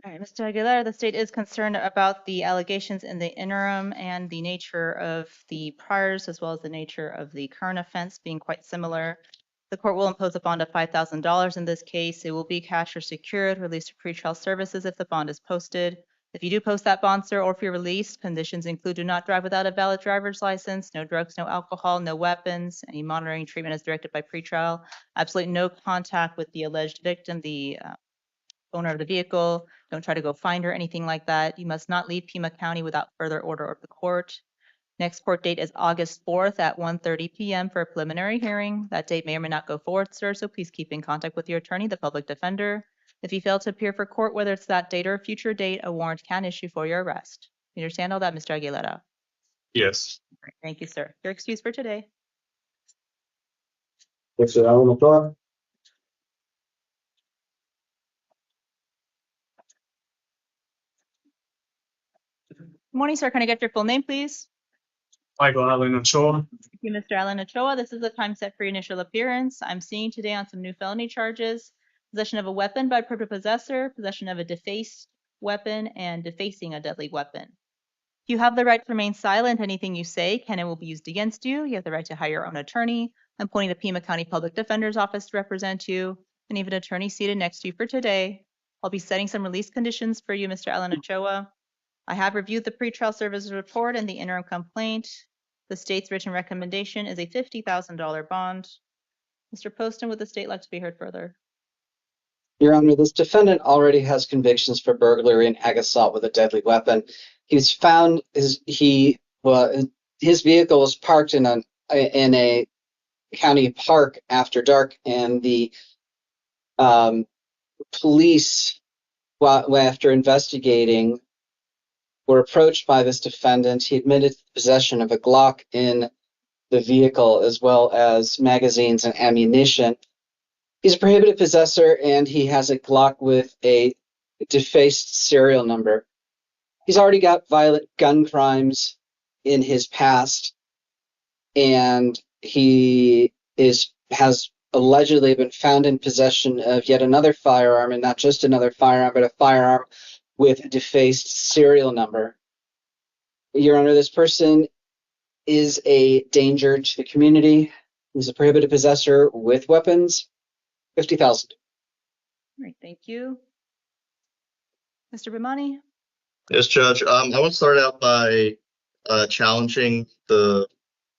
All right, Mr. Aguilar, the state is concerned about the allegations in the interim and the nature of the priors, as well as the nature of the current offense being quite similar. The court will impose a bond of $5,000 in this case. It will be cash or secured, released to pretrial services if the bond is posted. If you do post that bond, sir, or if you're released, conditions include do not drive without a valid driver's license, no drugs, no alcohol, no weapons, any monitoring treatment is directed by pretrial, absolutely no contact with the alleged victim, the owner of the vehicle. Don't try to go find her, anything like that. You must not leave Pima County without further order of the court. Next court date is August 4th at 1:30 p.m. for a preliminary hearing. That date may or may not go forward, sir, so please keep in contact with your attorney, the public defender. If you fail to appear for court, whether it's that date or a future date, a warrant can issue for your arrest. You understand all that, Mr. Aguilera? Yes. Great. Thank you, sir. You're excused for today. Mr. Alan Ochoa? Good morning, sir. Can I get your full name, please? Michael Allen Ochoa. Thank you, Mr. Alan Ochoa. This is the time set for your initial appearance. I'm seeing today on some new felony charges: possession of a weapon by proper possessor, possession of a defaced weapon, and defacing a deadly weapon. You have the right to remain silent. Anything you say can and will be used against you. You have the right to hire your own attorney. I'm appointing the Pima County Public Defender's Office to represent you, and even an attorney seated next to you for today. I'll be setting some release conditions for you, Mr. Alan Ochoa. I have reviewed the pretrial services report and the interim complaint. The state's written recommendation is a $50,000 bond. Mr. Poston, would the state like to be heard further? Your Honor, this defendant already has convictions for burglary and ag assault with a deadly weapon. He's found his vehicle was parked in a county park after dark, and the police, after investigating, were approached by this defendant. He admitted possession of a Glock in the vehicle, as well as magazines and ammunition. He's a prohibited possessor, and he has a Glock with a defaced serial number. He's already got violent gun crimes in his past, and he has allegedly been found in possession of yet another firearm, and not just another firearm, but a firearm with a defaced serial number. Your Honor, this person is a danger to the community. He's a prohibited possessor with weapons. $50,000. All right, thank you. Mr. Bimani? Yes, Judge. I want to start out by challenging the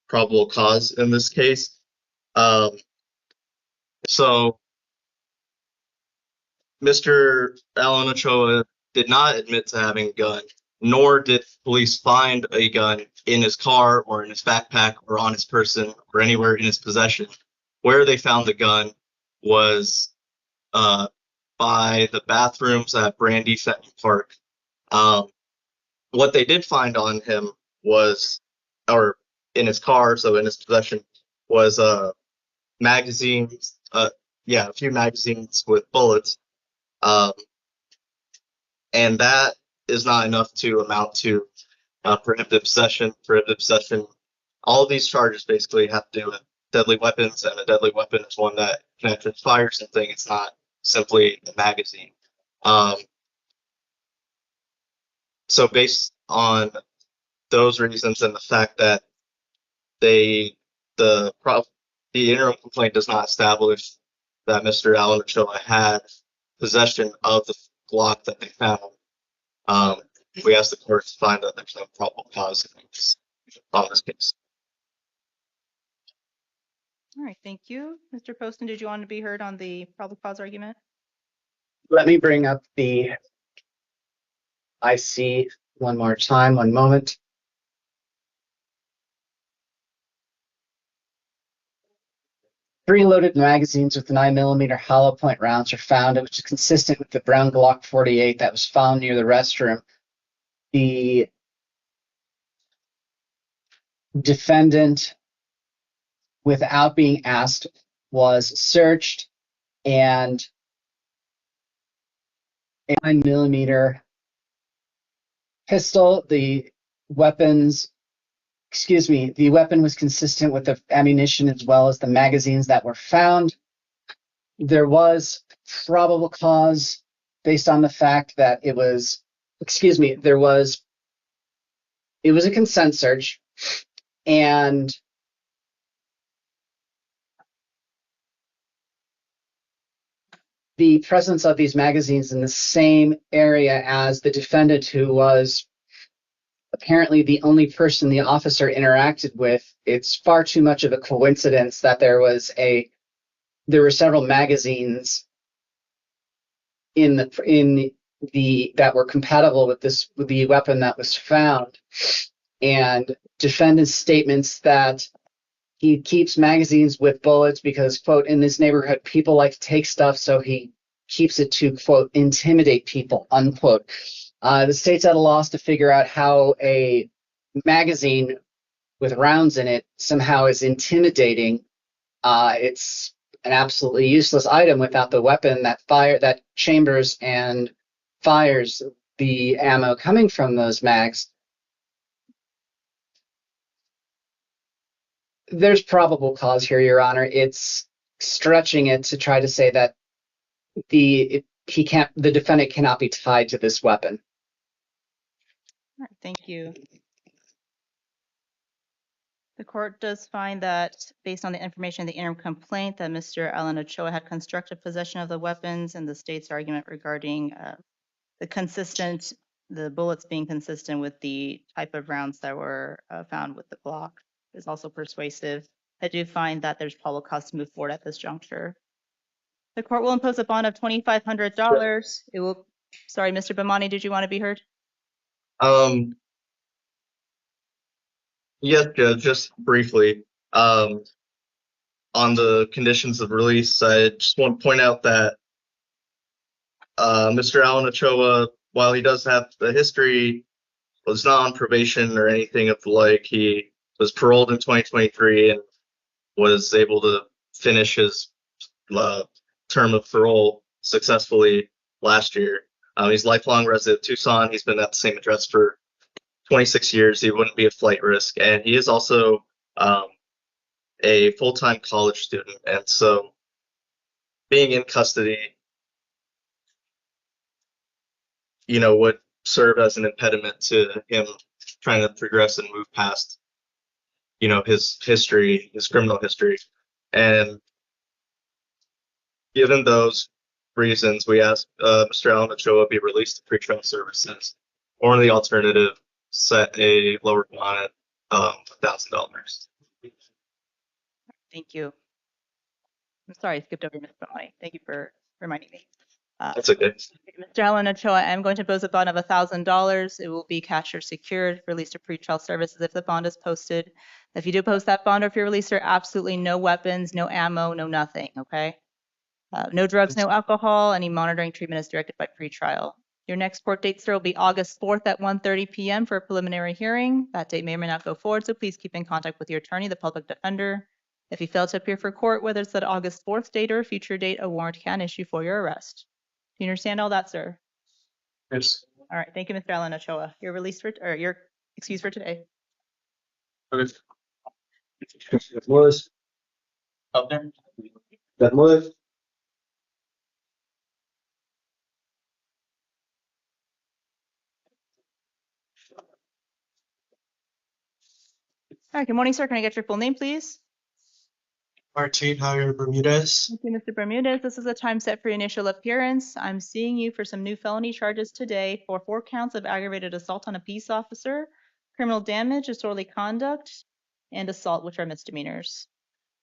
probable cause in this case. So, Mr. Alan Ochoa did not admit to having a gun, nor did police find a gun in his car or in his backpack or on his person or anywhere in his possession. Where they found the gun was by the bathrooms at Brandy Fenton Park. What they did find on him was, or in his car, so in his possession, was magazines, a few magazines with bullets. And that is not enough to amount to prohibited possession. Prohibited possession. All of these charges basically have to do with deadly weapons, and a deadly weapon is one that can actually fire something. It's not simply a magazine. So based on those reasons and the fact that the interim complaint does not establish that Mr. Allen Ochoa had possession of the Glock that they found, we ask the court to find that there's no probable cause on this case. All right, thank you. Mr. Poston, did you want to be heard on the probable cause argument? Let me bring up the IC one more time, one moment. Three loaded magazines with 9mm hollow point rounds are found, which is consistent with the brown Glock 48 that was found near the restroom. The defendant, without being asked, was searched, and a 9mm pistol, the weapon was consistent with the ammunition as well as the magazines that were found. There was probable cause based on the fact that it was a consent search, and the presence of these magazines in the same area as the defendant, who was apparently the only person the officer interacted with, it's far too much of a coincidence that there were several magazines that were compatible with the weapon that was found, and defendant's statements that he keeps magazines with bullets because, quote, in this neighborhood people like to take stuff, so he keeps it to, quote, intimidate people, unquote. The state's at a loss to figure out how a magazine with rounds in it somehow is intimidating. It's an absolutely useless item without the weapon that chambers and fires the ammo coming from those mags. There's probable cause here, Your Honor. It's stretching it to try to say that the defendant cannot be tied to this weapon. All right, thank you. The court does find that, based on the information in the interim complaint, that Mr. Allen Ochoa had constructive possession of the weapons, and the state's argument regarding the bullets being consistent with the type of rounds that were found with the Glock is also persuasive. I do find that there's probable cause to move forward at this juncture. The court will impose a bond of $2,500. Sorry, Mr. Bamani, did you want to be heard? Yes, Judge, just briefly. On the conditions of release, I just want to point out that Mr. Allen Ochoa, while he does have the history, was not on probation or anything of the like. He was paroled in 2023 and was able to finish his term of parole successfully last year. He's a lifelong resident of Tucson. He's been at the same address for 26 years. He wouldn't be a flight risk. And he is also a full-time college student. And so being in custody, would serve as an impediment to him trying to progress and move past, his history, his criminal history. And given those reasons, we ask Mr. Allen Ochoa be released to pretrial services, or the alternative, set a lower bond at $1,000. Thank you. I'm sorry, I skipped over Ms. Bamani. Thank you for reminding me. That's okay. Mr. Allen Ochoa, I'm going to impose a bond of $1,000. It will be cash or secured, released to pretrial services if the bond is posted. If you do post that bond, or if you're released, there are absolutely no weapons, no ammo, no nothing, okay? No drugs, no alcohol. Any monitoring treatment is directed by pretrial. Your next court date, sir, will be August 4th at 1:30 p.m. for a preliminary hearing. That date may or may not go forward, so please keep in contact with your attorney, the public defender. If you fail to appear for court, whether it's that August 4th date or a future date, a warrant can issue for your arrest. you understand all that, sir? Yes. All right, thank you, Mr. Alan Ochoa. You're released for, or you're excused for today. Okay. Bermudez, Up there. Bermudez, All right, good morning, sir. Can I get your full name, please? Martin Javier Bermudez. Thank you, Mr. Bermudez. This is a time set for your initial appearance. I'm seeing you for some new felony charges today for 4 counts of aggravated assault on a peace officer, criminal damage, disorderly conduct, and assault, which are misdemeanors.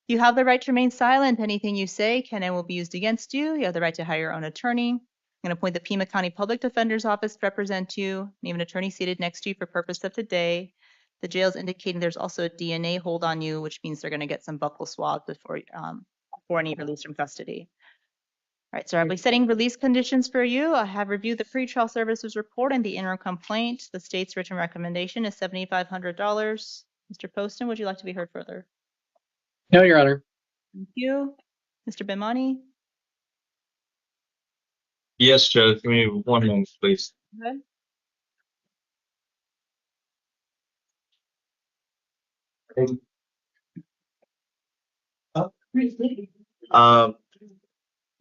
You have the right to remain silent. Anything you say can and will be used against you. You have the right to hire your own attorney. I'm going to appoint the Pima County Public Defender's Office to represent you, and you have an attorney seated next to you for purpose of today. The jail's indicating there's also a DNA hold on you, which means they're going to get some buccal swabs before any release from custody. All right, so I'll be setting release conditions for you. I have reviewed the pretrial services report and the interim complaint. The state's written recommendation is $7,500. Mr. Poston, would you like to be heard further? No, Your Honor. Thank you. Mr. Bimani? Yes, Judge. Give me 1 moment, please. Good.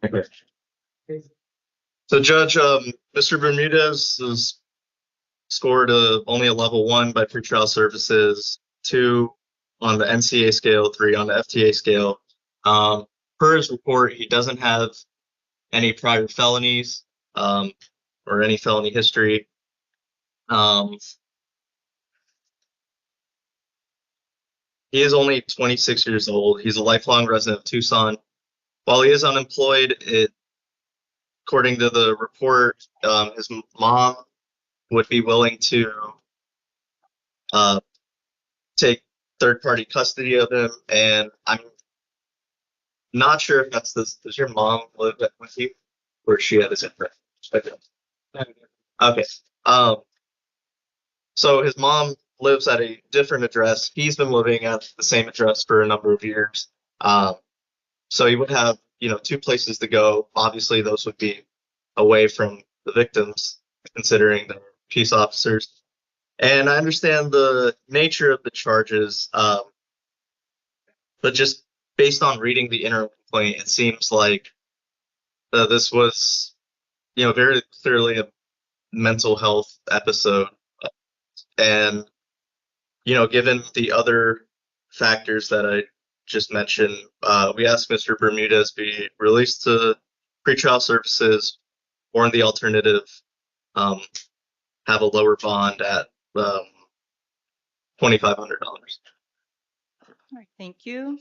Okay. So, Judge, Mr. Bermudez has scored only a level 1 by pretrial services, 2 on the NCA scale, 3 on the FTA scale. Per his report, he doesn't have any prior felonies or any felony history. He is only 26 years old. He's a lifelong resident of Tucson. While he is unemployed, according to the report, his mom would be willing to take third-party custody of him, and I'm not sure if that's this. Does your mom live with you, or is she at his interest? Okay. So his mom lives at a different address. He's been living at the same address for a number of years. So he would have, 2 places to go. Obviously, those would be away from the victims, considering they're peace officers. And I understand the nature of the charges, but just based on reading the interim complaint, it seems like this was, very clearly a mental health episode. And, given the other factors that I just mentioned, we asked Mr. Bermudez be released to pretrial services, or in the alternative, have a lower bond at $2,500. All right, thank you.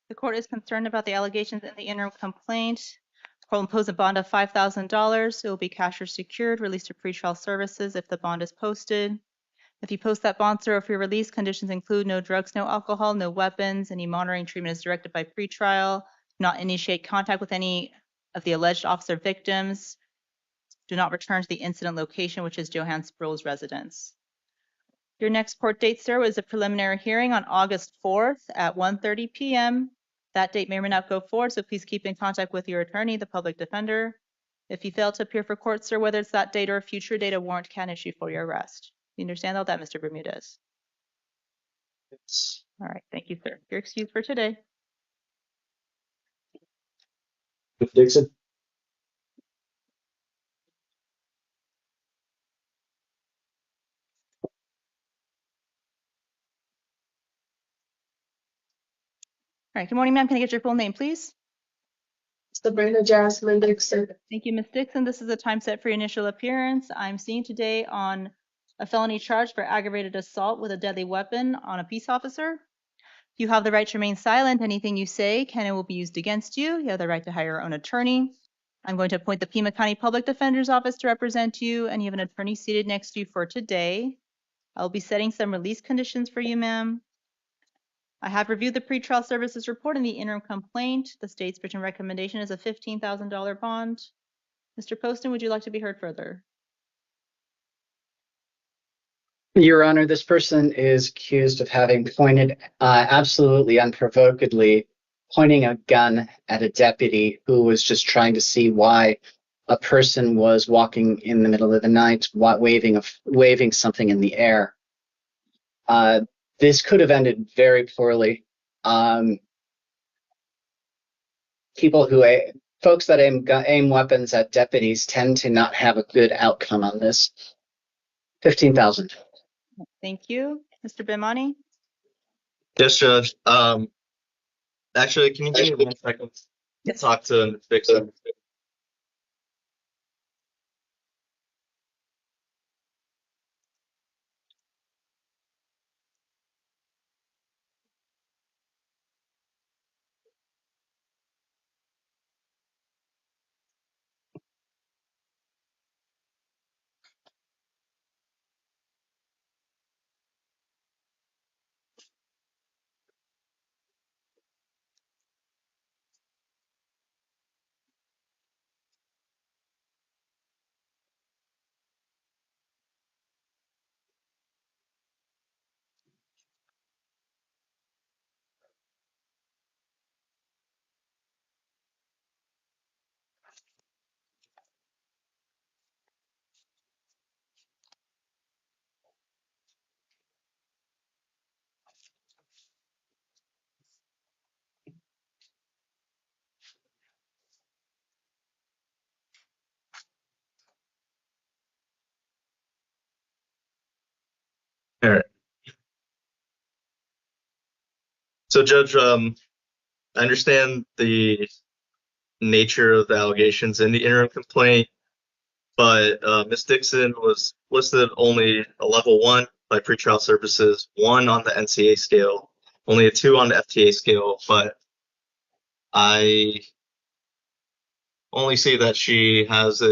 The court is concerned about the allegations in the interim complaint. The court will impose a bond of $5,000. It will be cash or secured, released to pretrial services if the bond is posted. If you post that bond, sir, if your release conditions include no drugs, no alcohol, no weapons, any monitoring treatment is directed by pretrial, not initiate contact with any of the alleged officer victims, do not return to the incident location, which is Johann Sproul's residence. Your next court date, sir, was a preliminary hearing on August 4th at 1:30 p.m. That date may or may not go forward, so please keep in contact with your attorney, the public defender. If you fail to appear for court, sir, whether it's that date or a future date, a warrant can issue for your arrest. You understand all that, Mr. Bermudez? Yes. All right, thank you, sir. You're excused for today. Mr. Dixon, All right, good morning, ma'am. Can I get your full name, please? Sabrina Jasmine Dixon. Thank you, Ms. Dixon. This is a time set for your initial appearance. I'm seeing today on a felony charge for aggravated assault with a deadly weapon on a peace officer. You have the right to remain silent. Anything you say can and will be used against you. You have the right to hire your own attorney. I'm going to appoint the Pima County Public Defender's Office to represent you, and you have an attorney seated next to you for today. I'll be setting some release conditions for you, ma'am. I have reviewed the pretrial services report and the interim complaint. The state's written recommendation is a $15,000 bond. Mr. Poston, would you like to be heard further? Your Honor, this person is accused of having pointed absolutely unprovokedly, pointing a gun at a deputy who was just trying to see why a person was walking in the middle of the night waving something in the air. This could have ended very poorly. Folks that aim weapons at deputies tend to not have a good outcome on this. 15,000. Thank you. Mr. Bimani? Yes, Judge. Actually, can you give me 1 second to talk to Ms. Dixon? All right. So, Judge, I understand the nature of the allegations in the interim complaint, but Ms. Dixon was listed only a level 1 by pretrial services, 1 on the NCA scale, only a 2 on the FTA scale, but I only see that she has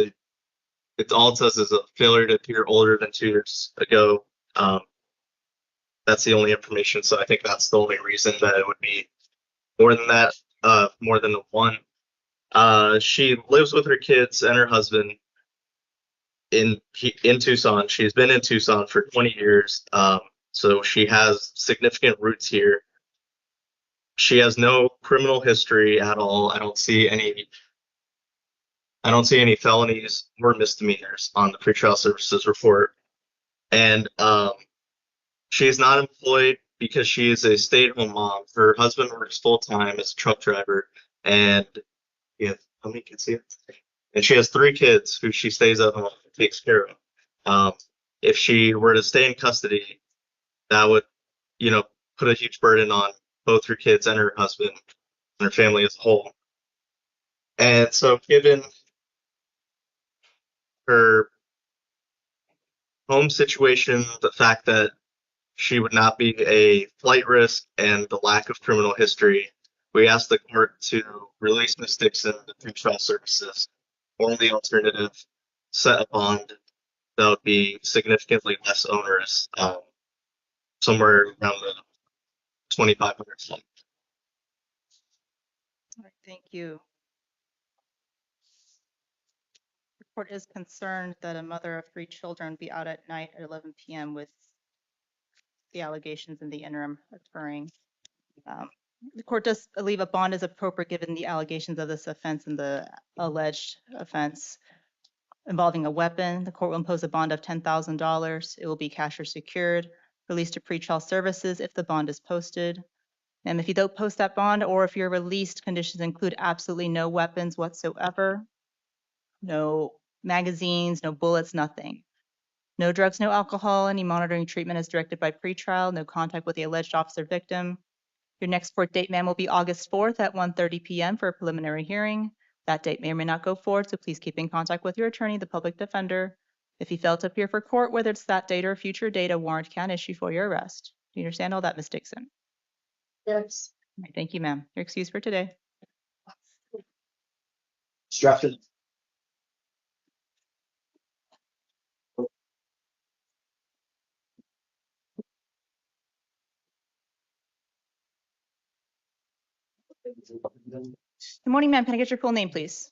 all it says is a failure to appear older than 2 years ago. That's the only information, so I think that's the only reason that it would be more than that, more than the 1. She lives with her kids and her husband in Tucson. She's been in Tucson for 20 years, so she has significant roots here. She has no criminal history at all. I don't see any felonies or misdemeanors on the pretrial services report, and she is not employed because she is a stay-at-home mom. Her husband works full-time as a truck driver, and how many kids do you have? And she has 3 kids who she stays at home and takes care of. If she were to stay in custody, that would, put a huge burden on both her kids and her husband and her family as a whole. And so, given her home situation, the fact that she would not be a flight risk, and the lack of criminal history, we asked the court to release Ms. Dixon to pretrial services, or the alternative, set a bond that would be significantly less onerous, somewhere around the $2,500. All right, thank you. The court is concerned that a mother of 3 children be out at night at 11 p.m. with the allegations in the interim occurring. The court does believe a bond is appropriate given the allegations of this offense and the alleged offense involving a weapon. The court will impose a bond of $10,000. It will be cash or secured, released to pretrial services if the bond is posted. And if you don't post that bond, or if you're released, conditions include absolutely no weapons whatsoever, no magazines, no bullets, nothing. No drugs, no alcohol. Any monitoring treatment is directed by pretrial. No contact with the alleged officer victim. Your next court date, ma'am, will be August 4th at 1:30 p.m. for a preliminary hearing. That date may or may not go forward, so please keep in contact with your attorney, the public defender. If you fail to appear for court, whether it's that date or a future date, a warrant can issue for your arrest. Do you understand all that, Ms. Dixon? Yes. All right, thank you, ma'am. You're excused for today. Instruction. Good morning, ma'am. Can I get your full name, please?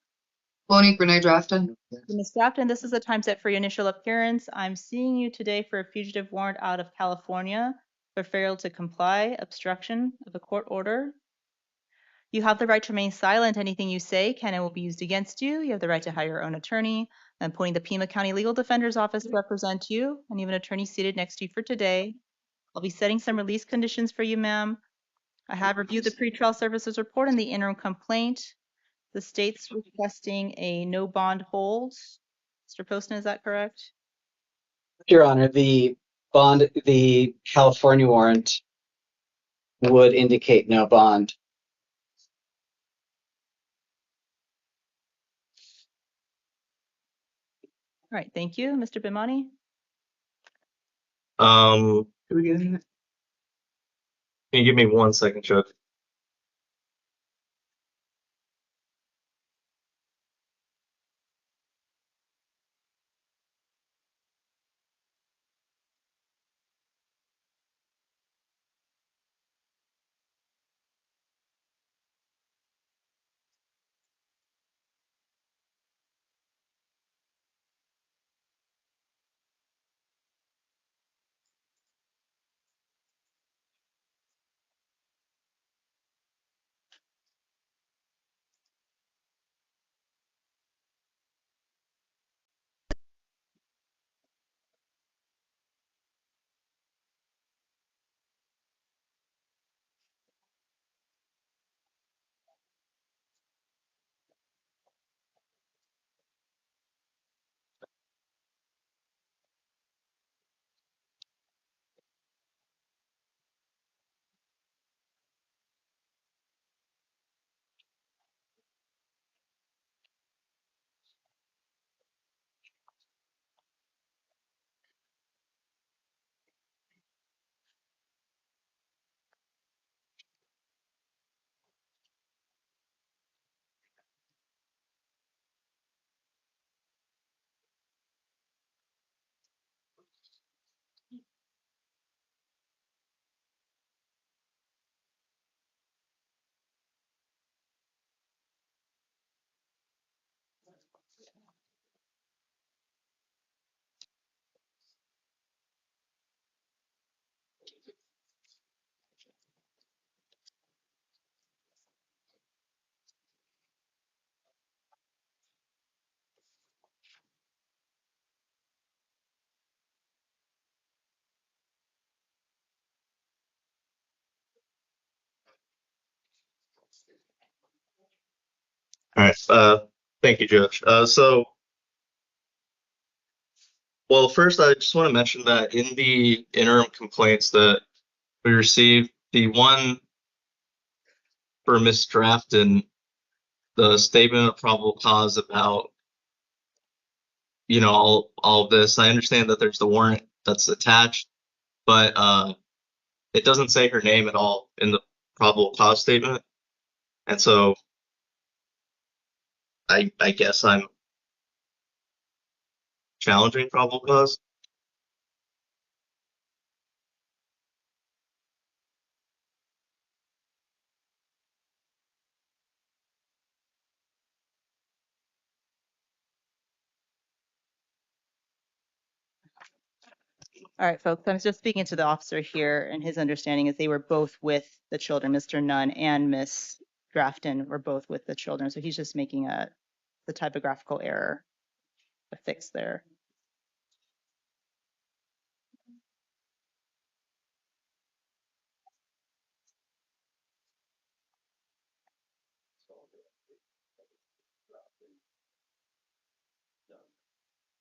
Monique Renee Drafton. Ms. Grafton, this is the time set for your initial appearance. I'm seeing you today for a fugitive warrant out of California for failure to comply, obstruction of a court order. You have the right to remain silent. Anything you say can and will be used against you. You have the right to hire your own attorney. I'm appointing the Pima County Legal Defender's Office to represent you, and you have an attorney seated next to you for today. I'll be setting some release conditions for you, ma'am. I have reviewed the pretrial services report and the interim complaint. The state's requesting a no bond hold. Mr. Poston, is that correct? Your Honor, the California warrant would indicate no bond. All right, thank you. Mr. Bimani? Can we get in it? Can you give me 1 second, Chuck? All right. Thank you, Judge. Well, first, I just want to mention that in the interim complaints that we received, the one for Miss Drafton, the statement of probable cause about, all of this. I understand that there's the warrant that's attached, but it doesn't say her name at all in the probable cause statement. And so I guess I'm challenging probable cause. All right, folks, I'm just speaking to the officer here, and his understanding is they were both with the children. Mr. Nunn and Miss Grafton were both with the children, so he's just making the typographical error, a fix there.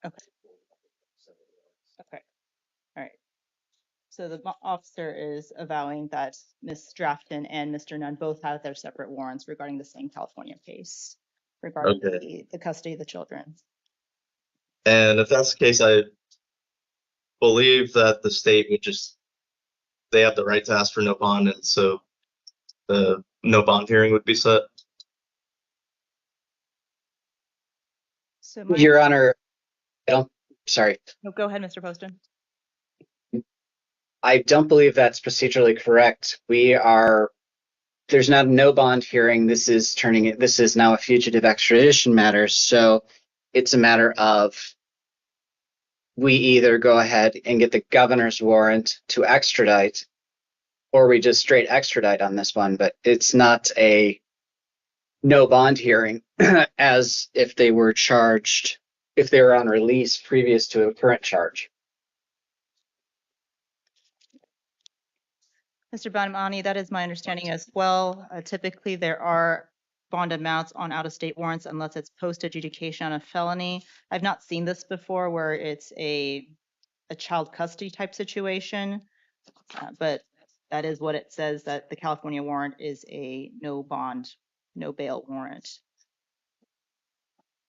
Okay. Okay. All right. So the officer is avowing that Miss Drafton and Mr. Nunn both have their separate warrants regarding the same California case regarding Okay. the custody of the children. And if that's the case, I believe that the state would they have the right to ask for no bond, and so the no bond hearing would be set. So Your Honor, sorry. No, go ahead, Mr. Poston. I don't believe that's procedurally correct. There's not a no bond hearing. This is now a fugitive extradition matter. So it's a matter of we either go ahead and get the governor's warrant to extradite, or we just straight extradite on this one. But it's not a no bond hearing as if they were charged, if they were on release previous to a current charge. Mr. Bonamani, that is my understanding as well. Typically, there are bond amounts on out-of-state warrants unless it's post-adjudication on a felony. I've not seen this before where it's a child custody type situation, but that is what it says, that the California warrant is a no bond, no bail warrant.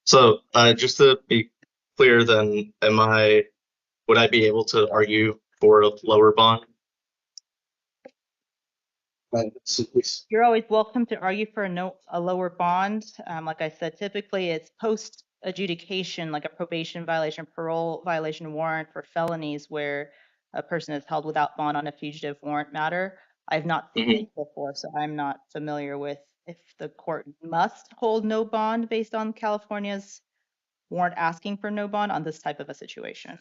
So just to be clear, then, would I be able to argue for a lower bond? You're always welcome to argue for a lower bond. Like I said, typically it's post adjudication, like a probation violation, parole violation warrant for felonies where a person is held without bond on a fugitive warrant matter. I've not seen this before, so I'm not familiar with if the court must hold no bond based on California's warrant asking for no bond on this type of a situation.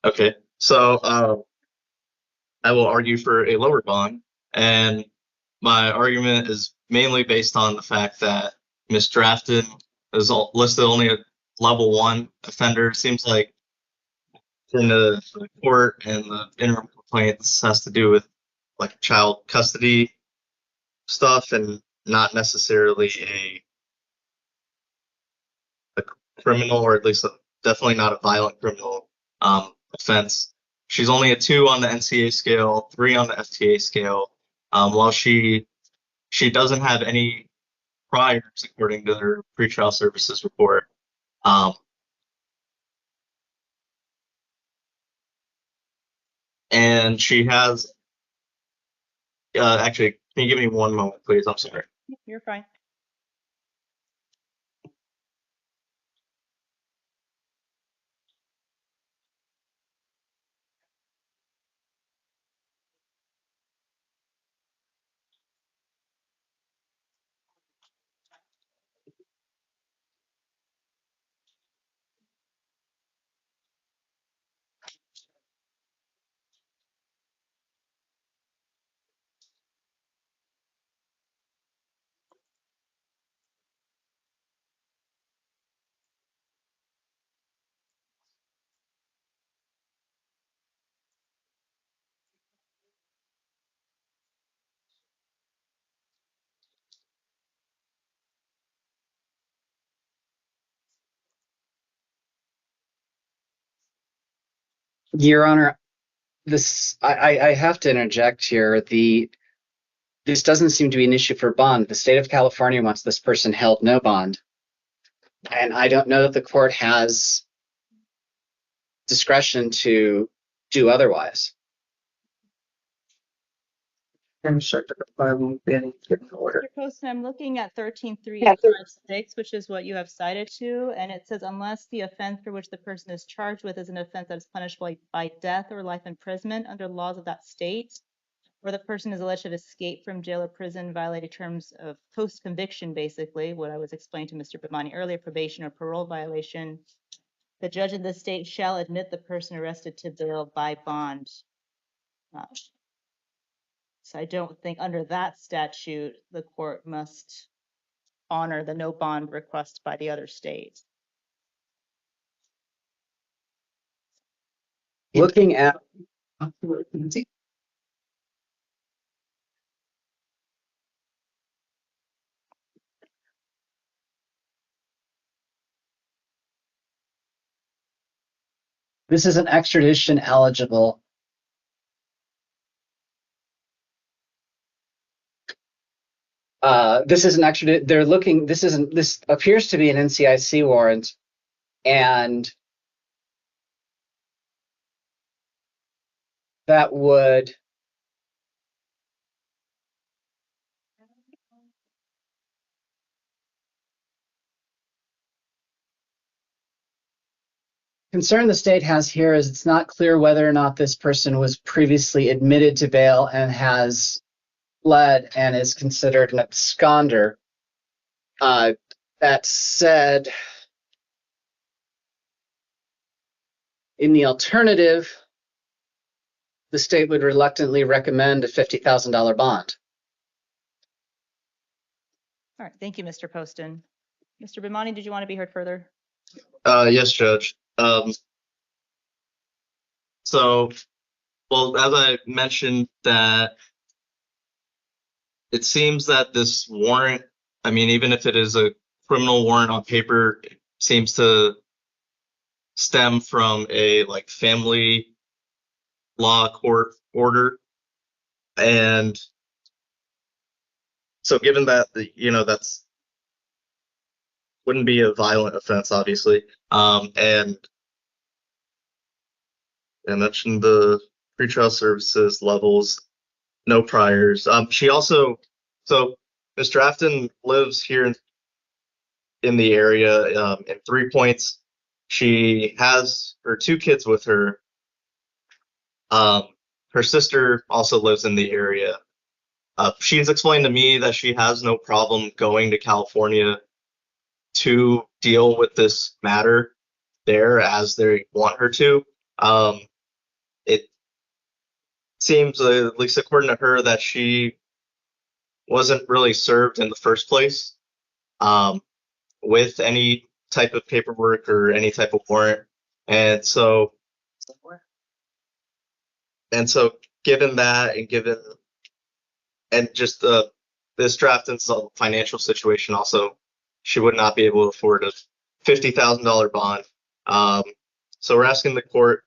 Okay, so I will argue for a lower bond, and my argument is mainly based on the fact that Miss Drafton is listed only a level 1 offender. It seems like in the court and the interim complaints has to do with like child custody stuff and not necessarily a criminal, or at least definitely not a violent criminal offense. She's only a 2 on the NCA scale, 3 on the FTA scale. While she doesn't have any priors according to her pretrial services report. And she has actually, can you give me one moment, please? I'm sorry. You're fine. Your Honor, I have to interject here. This doesn't seem to be an issue for bond. The state of California wants this person held no bond. And I don't know that the court has discretion to do otherwise. Mr. Poston, I'm looking at 13.356, which is what you have cited to, and it says unless the offense for which the person is charged with is an offense that is punishable by death or life imprisonment under laws of that state, or the person is alleged to have escaped from jail or prison, violated terms of post-conviction, basically, what I was explaining to Mr. Bamani earlier, probation or parole violation, the judge in this state shall admit the person arrested to bail by bond. So I don't think under that statute, the court must honor the no bond request by the other state. Looking at this is an extradition eligible. This is an extradition. They're looking. This appears to be an NCIC warrant, and that would concern the state has here is it's not clear whether or not this person was previously admitted to bail and has fled and is considered an absconder. That said, in the alternative, the state would reluctantly recommend a $50,000 bond. All right, thank you, Mr. Poston. Mr. Bimani, did you want to be heard further? Yes, Judge. So, well, as I mentioned, that it seems that this warrant, I mean, even if it is a criminal warrant on paper, it seems to stem from a like family law court order. And so given that, that's wouldn't be a violent offense, obviously. And I mentioned the pretrial services levels, no priors. She also, so Ms. Drafton lives here in the area in 3 Points. She has her 2 kids with her. Her sister also lives in the area. She's explained to me that she has no problem going to California to deal with this matter there as they want her to. It seems, at least according to her, that she wasn't really served in the first place with any type of paperwork or any type of warrant. And so given that and just this Drafton's financial situation also, she would not be able to afford a $50,000 bond. So we're asking the court,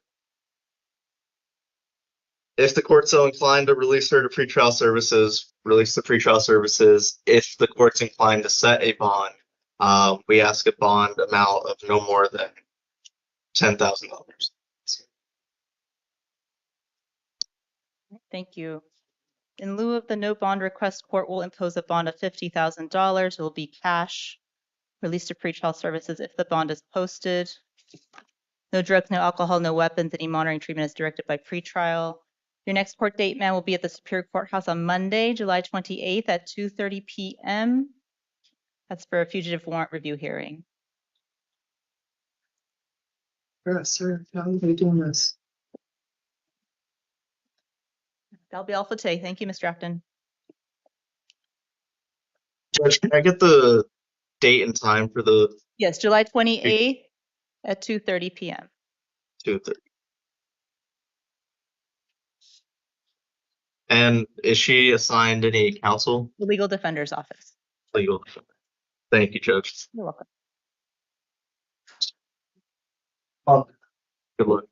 if the court's so inclined to release her to pretrial services, release the pretrial services. If the court's inclined to set a bond, we ask a bond amount of no more than $10,000. Thank you. In lieu of the no bond request, court will impose a bond of $50,000. It will be cash, released to pretrial services if the bond is posted. No drugs, no alcohol, no weapons. Any monitoring treatment is directed by pretrial. Your next court date, ma'am, will be at the Superior Courthouse on Monday, July 28th at 2:30 p.m. That's for a fugitive warrant review hearing. Yes, sir. How are we doing this? That'll be all for today. Thank you, Ms. Drafton. Judge, can I get the date and time for the Yes, July 28th at 2:30 p.m. 2:30? And is she assigned any counsel? The Legal Defender's Office. Legal defender. Thank you, Judge. You're welcome. Good luck.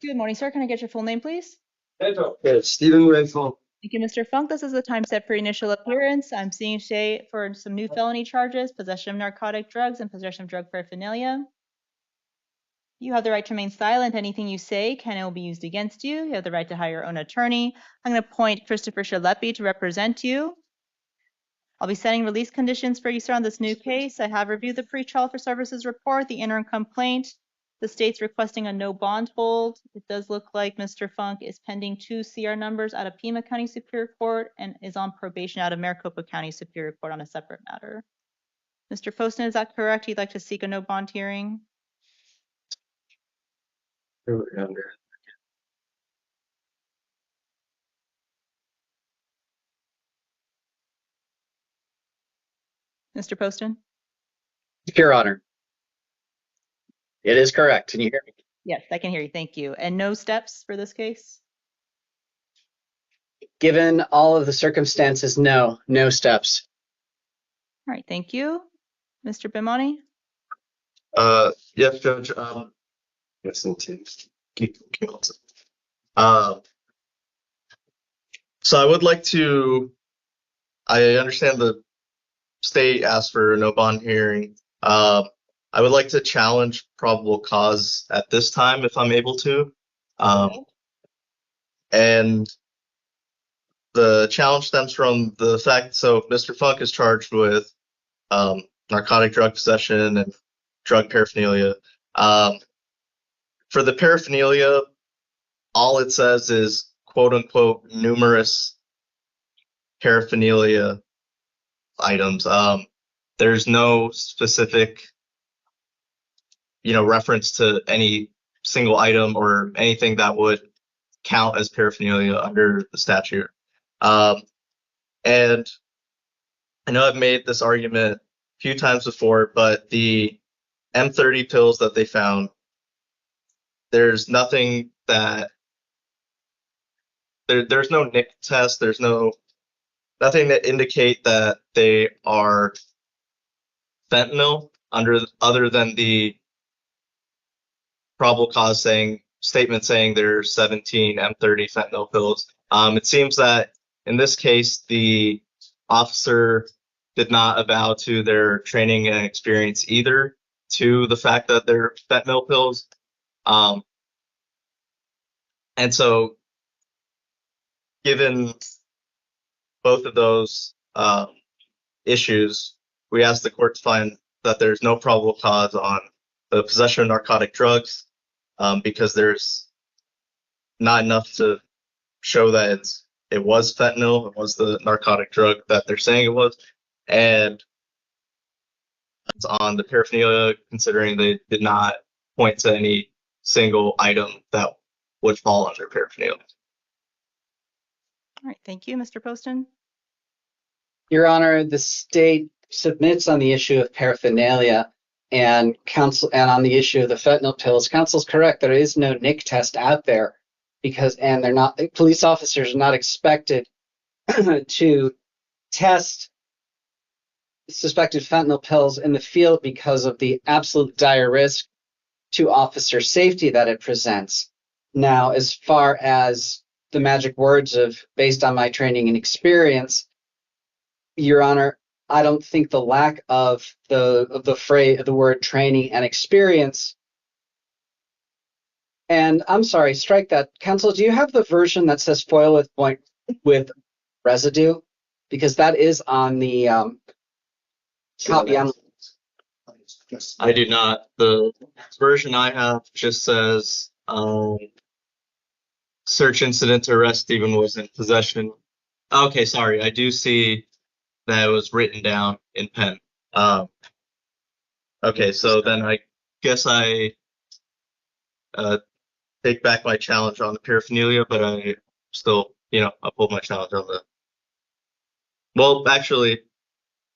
Good morning, sir. Can I get your full name, please? Yes, Stephen Renfro. Thank you, Mr. Funk. This is the time set for initial appearance. I'm seeing you today for some new felony charges, possession of narcotic drugs and possession of drug paraphernalia. You have the right to remain silent. Anything you say can and will be used against you. You have the right to hire your own attorney. I'm going to appoint Christopher Shalepi to represent you. I'll be setting release conditions for you, sir, on this new case. I have reviewed the pretrial for services report, the interim complaint. The state's requesting a no bond hold. It does look like Mr. Funk is pending 2 CR numbers out of Pima County Superior Court and is on probation out of Maricopa County Superior Court on a separate matter. Mr. Poston, is that correct? You'd like to seek a no bond hearing? Mr. Poston? Your Honor, it is correct. Can you hear me? Yes, I can hear you. Thank you. And no steps for this case? Given all of the circumstances, no steps. All right, thank you. Mr. Bimani? Yes, Judge. Listen to keep so I would like to. I understand the state asked for a no bond hearing. I would like to challenge probable cause at this time if I'm able to. And the challenge stems from the fact, so Mr. Funk is charged with narcotic drug possession and drug paraphernalia. For the paraphernalia, all it says is, quote unquote numerous paraphernalia items. There's no specific, reference to any single item or anything that would count as paraphernalia under the statute. And I know I've made this argument a few times before, but the M30 pills that they found, there's nothing that there's no NIC test, there's nothing that indicate that they are fentanyl other than the probable cause statement saying there's 17 M30 fentanyl pills. It seems that in this case, the officer did not avow to their training and experience either to the fact that they're fentanyl pills. And so, given both of those issues, we asked the court to find that there's no probable cause on the possession of narcotic drugs because there's not enough to show that it was fentanyl, it was the narcotic drug that they're saying it was, and it's on the paraphernalia, considering they did not point to any single item that would fall under paraphernalia. All right, thank you, Mr. Poston. Your Honor, the state submits on the issue of paraphernalia and on the issue of the fentanyl pills. Counsel's correct. There is no NIC test out there police officers are not expected to test suspected fentanyl pills in the field because of the absolute dire risk to officer safety that it presents. Now, as far as the magic words of based on my training and experience, Your Honor, I don't think the lack of the word training and experience. And I'm sorry, strike that. Counsel, do you have the version that says foil with residue? Because that is on the copy. I do not. The version I have just says search incident to arrest Stephen was in possession. Okay, sorry. I do see that it was written down in pen. Okay, so then I guess I take back my challenge on the paraphernalia, but I still, uphold my challenge on the. Well, actually,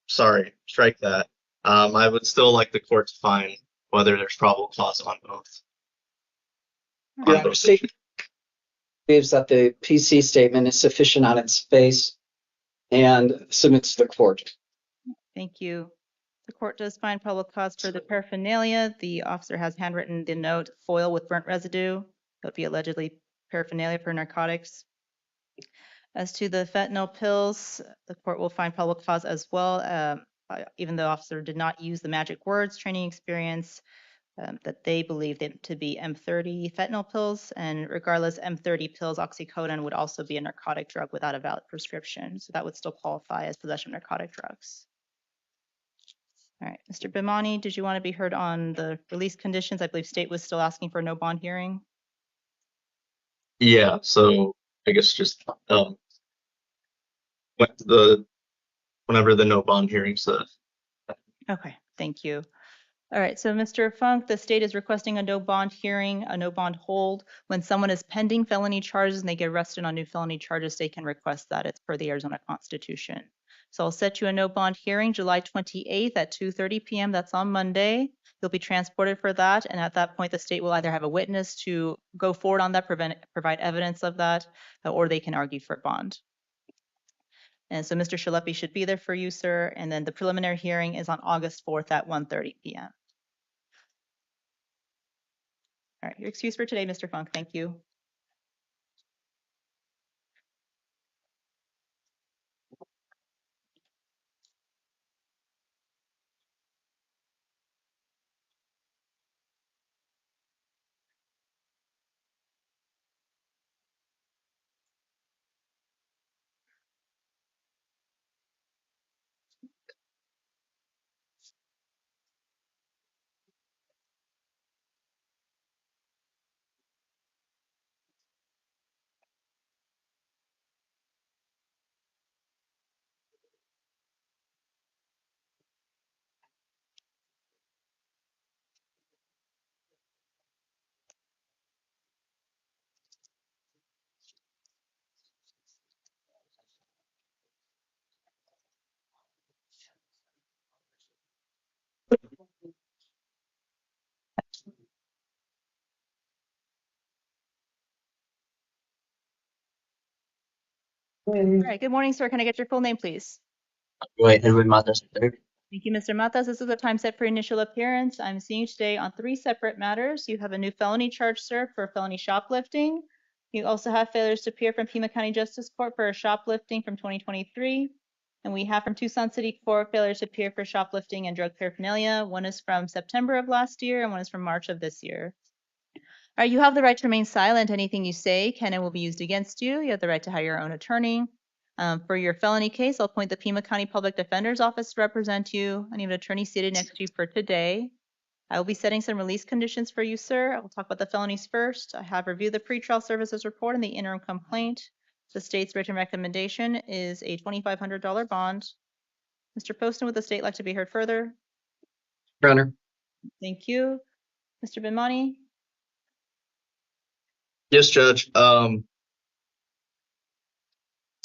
sorry, strike that. I would still like the court to find whether there's probable cause on both. The state believes that the PC statement is sufficient on its face and submits to the court. Thank you. The court does find probable cause for the paraphernalia. The officer has handwritten the note foil with burnt residue. That would be allegedly paraphernalia for narcotics. As to the fentanyl pills, the court will find probable cause as well, even though the officer did not use the magic words, training experience, that they believe them to be M30 fentanyl pills. And regardless, M30 pills, oxycodone would also be a narcotic drug without a valid prescription. So that would still qualify as possession of narcotic drugs. All right, Mr. Bimani, did you want to be heard on the release conditions? I believe state was still asking for no bond hearing. Yeah, so I guess just whenever the no bond hearing says. Okay, thank you. All right, so Mr. Funk, the state is requesting a no bond hearing, a no bond hold. When someone is pending felony charges and they get arrested on new felony charges, they can request that. It's per the Arizona Constitution. So I'll set you a no bond hearing July 28th at 2:30 p.m. That's on Monday. You'll be transported for that. And at that point, the state will either have a witness to go forward on that, provide evidence of that, or they can argue for bond. And so Mr. Shalepi should be there for you, sir. And then the preliminary hearing is on August 4th at 1:30 p.m. All right, you're excused for today, Mr. Funk. Thank you. All right, good morning, sir. Can I get your full name, please? Wait, Edwin Matas III. Thank you, Mr. Matas. This is the time set for initial appearance. I'm seeing you today on 3 separate matters. You have a new felony charge, sir, for felony shoplifting. You also have failures to appear from Pima County Justice Court for shoplifting from 2023. And we have from Tucson City Court failures to appear for shoplifting and drug paraphernalia. One is from September of last year and one is from March of this year. All right, you have the right to remain silent. Anything you say can and will be used against you. You have the right to hire your own attorney. For your felony case, I'll appoint the Pima County Public Defender's Office to represent you. I need an attorney seated next to you for today. I will be setting some release conditions for you, sir. I will talk about the felonies first. I have reviewed the pretrial services report and the interim complaint. The state's written recommendation is a $2,500 bond. Mr. Poston, would the state like to be heard further? Your Honor. Thank you. Mr. Bimani? Yes, Judge. So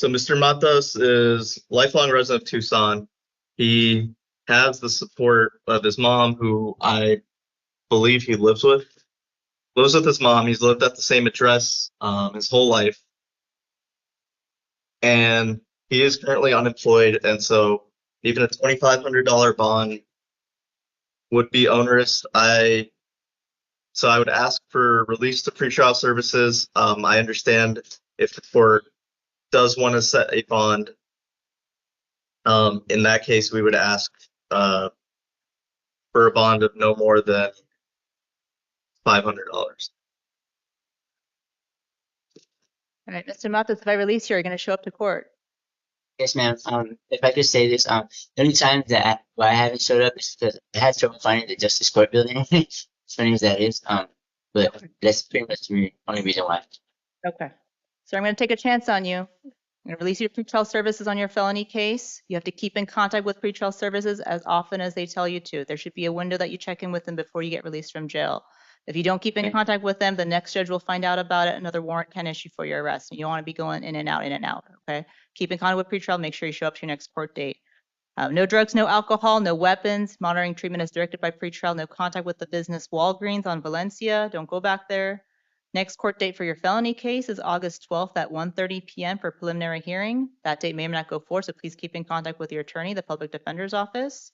Mr. Matas is lifelong resident of Tucson. He has the support of his mom, who I believe he lives with. Lives with his mom. He's lived at the same address his whole life. And he is currently unemployed, and so even a $2,500 bond would be onerous. So I would ask for release to pretrial services. I understand if the court does want to set a bond. In that case, we would ask for a bond of no more than $500. All right, Mr. Matas, if I release you, are you going to show up to court? Yes, ma'am. If I could say this, the only time that why I haven't showed up is because I had trouble finding the Justice Court building. As funny as that is, but that's pretty much the only reason why. Okay. So I'm going to take a chance on you. I'm going to release your pretrial services on your felony case. You have to keep in contact with pretrial services as often as they tell you to. There should be a window that you check in with them before you get released from jail. If you don't keep in contact with them, the next judge will find out about it. Another warrant can issue for your arrest. You don't want to be going in and out, okay? Keep in contact with pretrial. Make sure you show up to your next court date. No drugs, no alcohol, no weapons. Monitoring treatment is directed by pretrial. No contact with the business Walgreens on Valencia. Don't go back there. Next court date for your felony case is August 12th at 1:30 p.m. for preliminary hearing. That date may or may not go forward, so please keep in contact with your attorney, the public defender's office.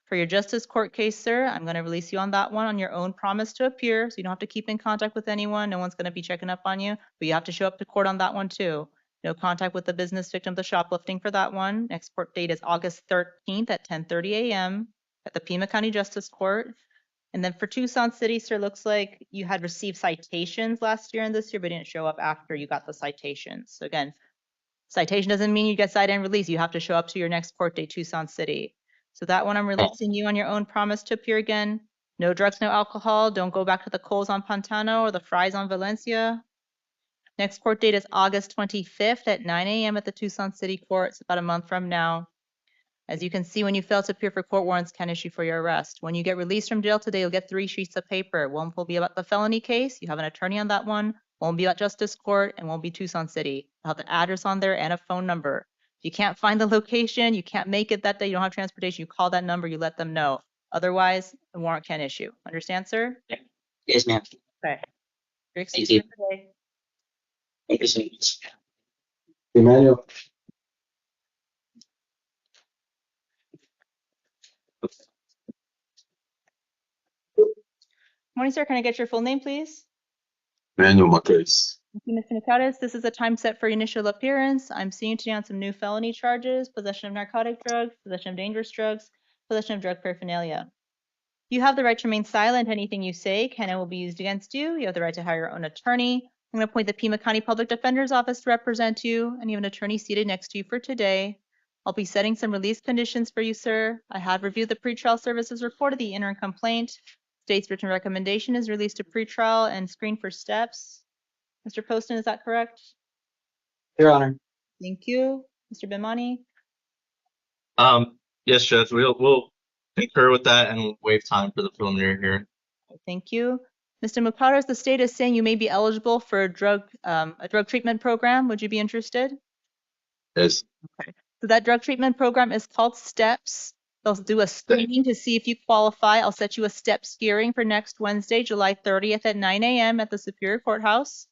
For your justice court case, sir, I'm going to release you on that one on your own promise to appear, so you don't have to keep in contact with anyone. No one's going to be checking up on you, but you have to show up to court on that one too. No contact with the business victim of the shoplifting for that one. Next court date is August 13th at 10:30 a.m. at the Pima County Justice Court. And then for Tucson City, sir, looks like you had received citations last year and this year, but didn't show up after you got the citations. So again, citation doesn't mean you get cited and released. You have to show up to your next court date, Tucson City. So that one, I'm releasing you on your own promise to appear again. No drugs, no alcohol. Don't go back to the Coles on Pantano or the Fries on Valencia. Next court date is August 25th at 9 a.m. at the Tucson City Court. It's about a month from now. As you can see, when you fail to appear for court, warrants can issue for your arrest. When you get released from jail today, you'll get 3 sheets of paper. One will be about the felony case. You have an attorney on that one. One will be about Justice Court, and one will be Tucson City. I'll have the address on there and a phone number. If you can't find the location, you can't make it that day, you don't have transportation, you call that number, you let them know. Otherwise, the warrant can issue. Understand, sir? Yes, ma'am. Okay. Your excuse Thank for today. Thank you so much. Emmanuel. Morning, sir. Can I get your full name, please? Manuel Macris. Thank you, Mr. Nicotis. This is a time set for initial appearance. I'm seeing you today on some new felony charges: possession of narcotic drugs, possession of dangerous drugs, possession of drug paraphernalia. You have the right to remain silent. Anything you say can and will be used against you. You have the right to hire your own attorney. I'm going to appoint the Pima County Public Defender's Office to represent you, and you have an attorney seated next to you for today. I'll be setting some release conditions for you, sir. I have reviewed the pretrial services report of the interim complaint. State's written recommendation is released to pretrial and screened for steps. Mr. Poston, is that correct? Your Honor. Thank you. Mr. Bimani? Yes, Judge. We'll concur with that and waive time for the preliminary hearing. Thank you. Mr. Mukaras, the state is saying you may be eligible for a drug treatment program. Would you be interested? Yes. Okay. So that drug treatment program is called STEPS. They'll do a screening to see if you qualify. I'll set you a STEPS hearing for next Wednesday, July 30th at 9 a.m. at the Superior Courthouse.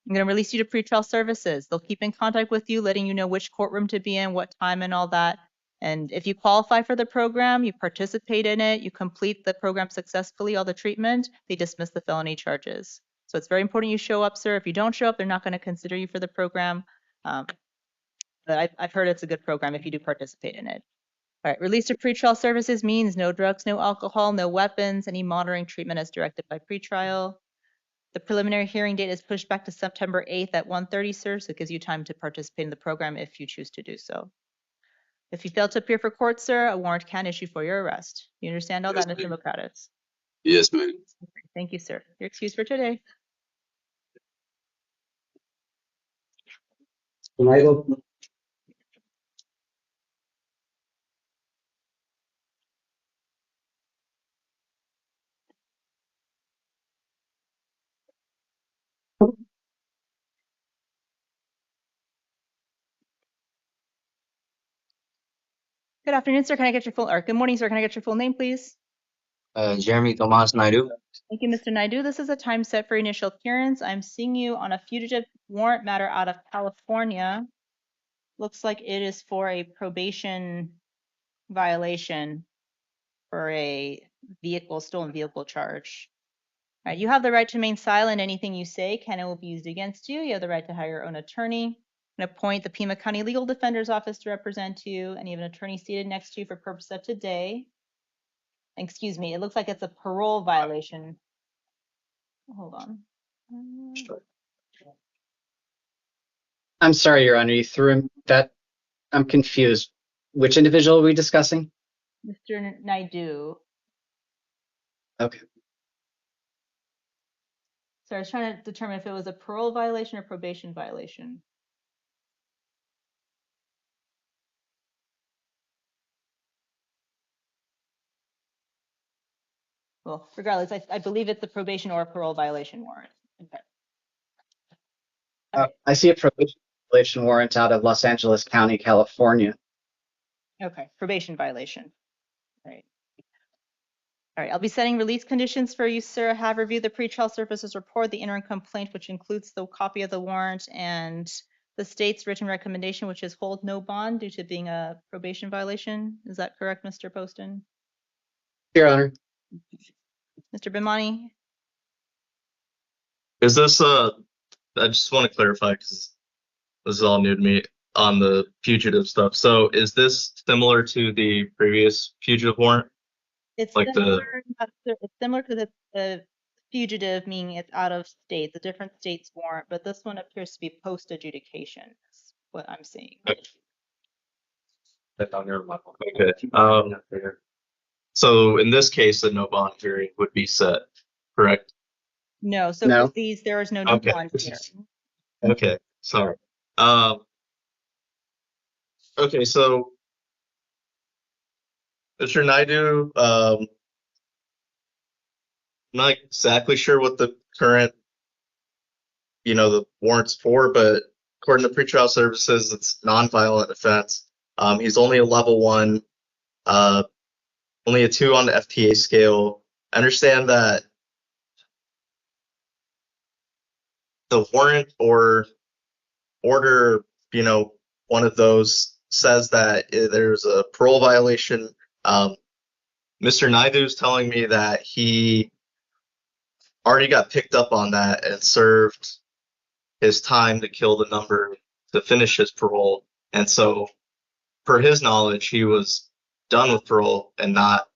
I'm going to release you to pretrial services. They'll keep in contact with you, letting you know which courtroom to be in, what time and all that. And if you qualify for the program, you participate in it, you complete the program successfully, all the treatment, they dismiss the felony charges. So it's very important you show up, sir. If you don't show up, they're not going to consider you for the program. But I've heard it's a good program if you do participate in it. All right, release to pretrial services means no drugs, no alcohol, no weapons, any monitoring treatment as directed by pretrial. The preliminary hearing date is pushed back to September 8th at 1:30, sir, so it gives you time to participate in the program if you choose to do so. If you fail to appear for court, sir, a warrant can issue for your arrest. You understand all Yes, that, Mr. ma'am. Locatus? Yes, ma'am. Thank you, sir. You're excused for today. Can I go? Good afternoon, sir. Can I get your full, or good morning, sir. Can I get your full name, please? Jeremy Tomas Naidu. Thank you, Mr. Naidu. This is a time set for initial appearance. I'm seeing you on a fugitive warrant matter out of California. Looks like it is for a probation violation for a stolen vehicle charge. All right, you have the right to remain silent. Anything you say can and will be used against you. You have the right to hire your own attorney and appoint the Pima County Legal Defender's Office to represent you, and you have an attorney seated next to you for purpose of today. Excuse me, it looks like it's a parole violation. Hold on. I'm sorry, Your Honor, you threw him that. I'm confused. Which individual are we discussing? Mr. Naidu. Okay. So I was trying to determine if it was a parole violation or probation violation. Well, regardless, I believe it's a probation or a parole violation warrant. Okay. I see a probation violation warrant out of Los Angeles County, California. Okay, probation violation. All right. All right, I'll be setting release conditions for you, sir. Have reviewed the pretrial services report, the interim complaint, which includes the copy of the warrant, and the state's written recommendation, which is hold no bond due to being a probation violation. Is that correct, Mr. Poston? Your Honor. Mr. Bimani? Is this I just want to clarify because this is all new to me on the fugitive stuff. So is this similar to the previous fugitive warrant? It's like similar, it's similar to the fugitive, meaning it's out of state, the different states warrant, but this one appears to be post adjudication, is what I'm seeing. Okay. So in this case, a no bond hearing would be set, correct? No, so No. for these, there is no Okay. bond here. Okay, sorry. Okay, so Mr. Naidu, I'm not exactly sure what the current, the warrant's for, but according to pretrial services, it's nonviolent offense. He's only a level 1, only a 2 on the FTA scale. I understand that the warrant or order, one of those says that there's a parole violation. Mr. Naidu's telling me that he already got picked up on that and served his time to kill the number to finish his parole. And so, per his knowledge, he was done with parole and not,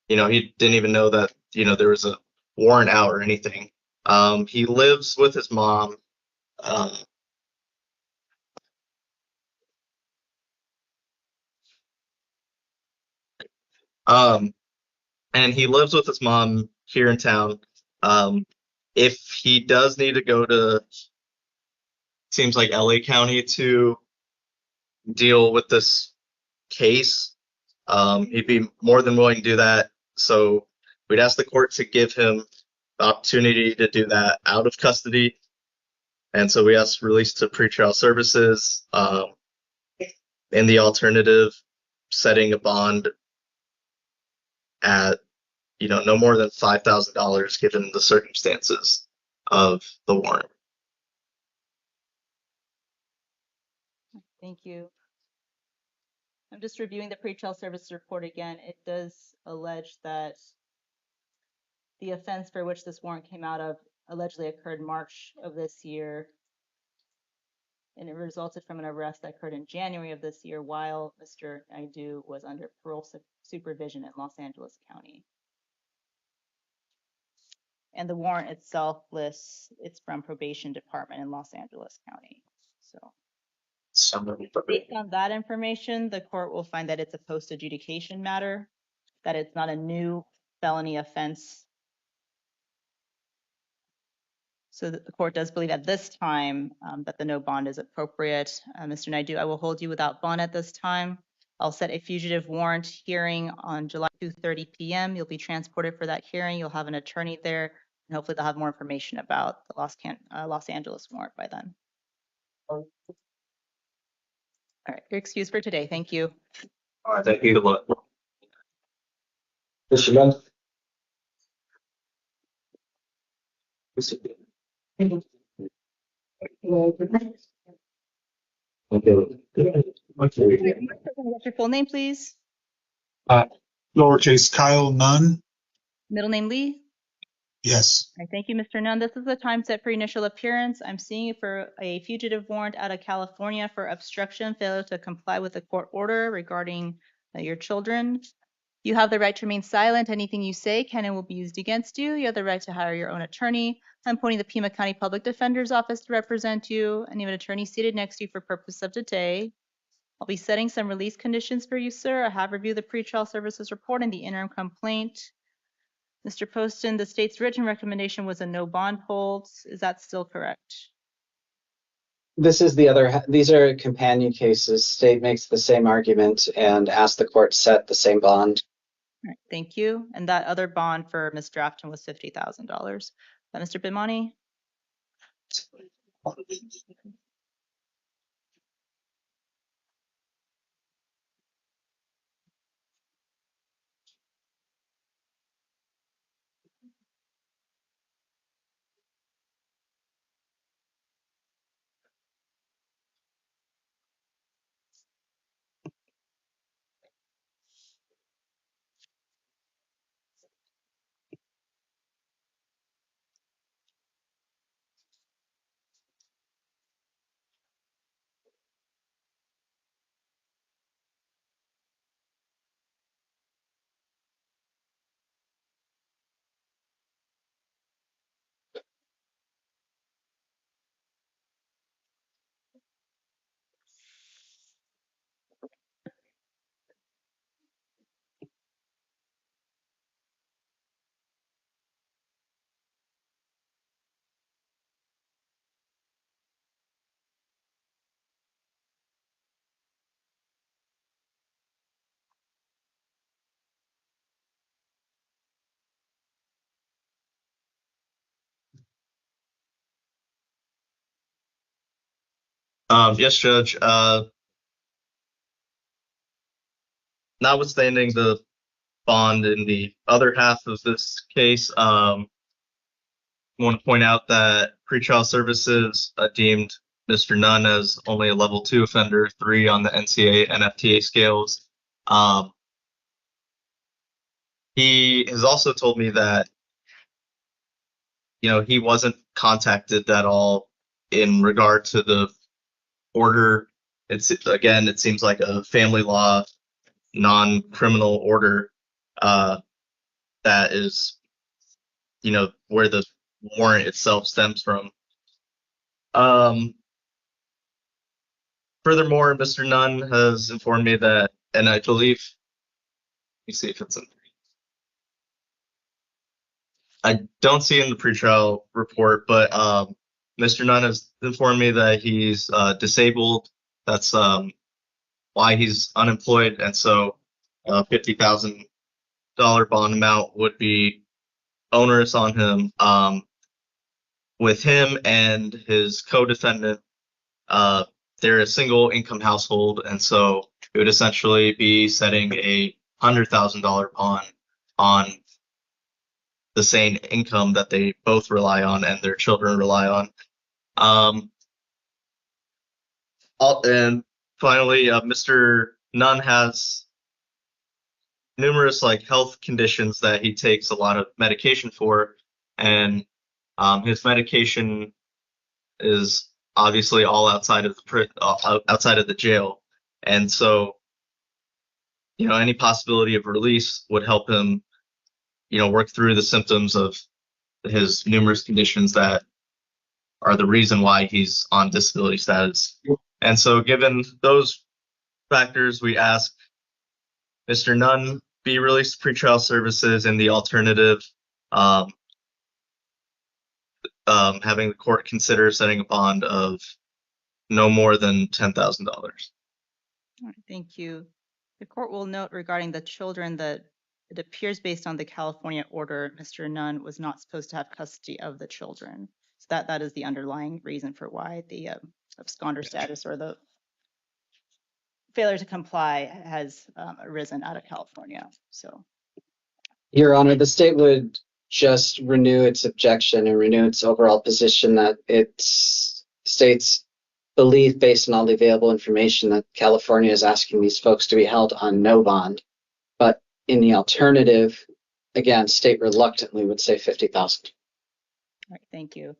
he didn't even know that, there was a warrant out or anything. He lives with his mom. And he lives with his mom here in town. If he does need to go to, seems like LA County to deal with this case, he'd be more than willing to do that. So we'd ask the court to give him the opportunity to do that out of custody. And so we asked release to pretrial services, in the alternative, setting a bond at no more than $5,000 given the circumstances of the warrant. Thank you. I'm just reviewing the pretrial services report again. It does allege that the offense for which this warrant came out of allegedly occurred March of this year, and it resulted from an arrest that occurred in January of this year while Mr. Naidu was under parole supervision in Los Angeles County. And the warrant itself lists it's from probation department in Los Angeles County. So based on that information, the court will find that it's a post adjudication matter, that it's not a new felony offense. So that the court does believe at this time that the no bond is appropriate. Mr. Naidu, I will hold you without bond at this time. I'll set a fugitive warrant hearing on July 2:30 p.m. You'll be transported for that hearing. You'll have an attorney there, and hopefully they'll have more information about the Los Angeles warrant by then. All right, you're excused for today. Thank you. All right, thank you. Good luck. Mr. Nunn? What's your full name, please? Lowercase Kyle Nunn. Middle name Lee? Yes. All right, thank you, Mr. Nunn. This is the time set for initial appearance. I'm seeing you for a fugitive warrant out of California for obstruction, failure to comply with a court order regarding your children. You have the right to remain silent. Anything you say can and will be used against you. You have the right to hire your own attorney. I'm appointing the Pima County Public Defender's Office to represent you, and you have an attorney seated next to you for purpose of today. I'll be setting some release conditions for you, sir. I have reviewed the pretrial services report and the interim complaint. Mr. Poston, the state's written recommendation was a no bond hold. Is that still correct? This is these are companion cases. State makes the same argument and asks the court set the same bond. All right, thank you. And that other bond for Ms. Drafton was $50,000. Mr. Bimani? Yes, Judge. Notwithstanding the bond in the other half of this case, I want to point out that pretrial services deemed Mr. Nunn as only a level 2 offender, 3 on the NCA and FTA scales. He has also told me that, he wasn't contacted at all in regard to the order. It seems like a family law, non-criminal order that is, where the warrant itself stems from. Furthermore, Mr. Nunn has informed me that, and I believe, let me see if it's in. I don't see it in the pretrial report, but Mr. Nunn has informed me that he's disabled. That's why he's unemployed, and so $50,000 bond amount would be onerous on him. With him and his co-defendant, they're a single income household, and so it would essentially be setting a $100,000 bond on the same income that they both rely on and their children rely on. And finally, Mr. Nunn has numerous like health conditions that he takes a lot of medication for, and his medication is obviously all outside of outside of the jail, and so any possibility of release would help him work through the symptoms of his numerous conditions that are the reason why he's on disability status. And so given those factors, we ask Mr. Nunn be released pretrial services, and the alternative, having the court consider setting a bond of no more than $10,000. All right, thank you. The court will note regarding the children that it appears based on the California order, Mr. Nunn was not supposed to have custody of the children. So that is the underlying reason for why the absconder status or the failure to comply has arisen out of California. So, Your Honor, the state would just renew its objection and renew its overall position that it states belief based on all the available information that California is asking these folks to be held on no bond. But in the alternative, again, state reluctantly would say 50,000. all right, thank you.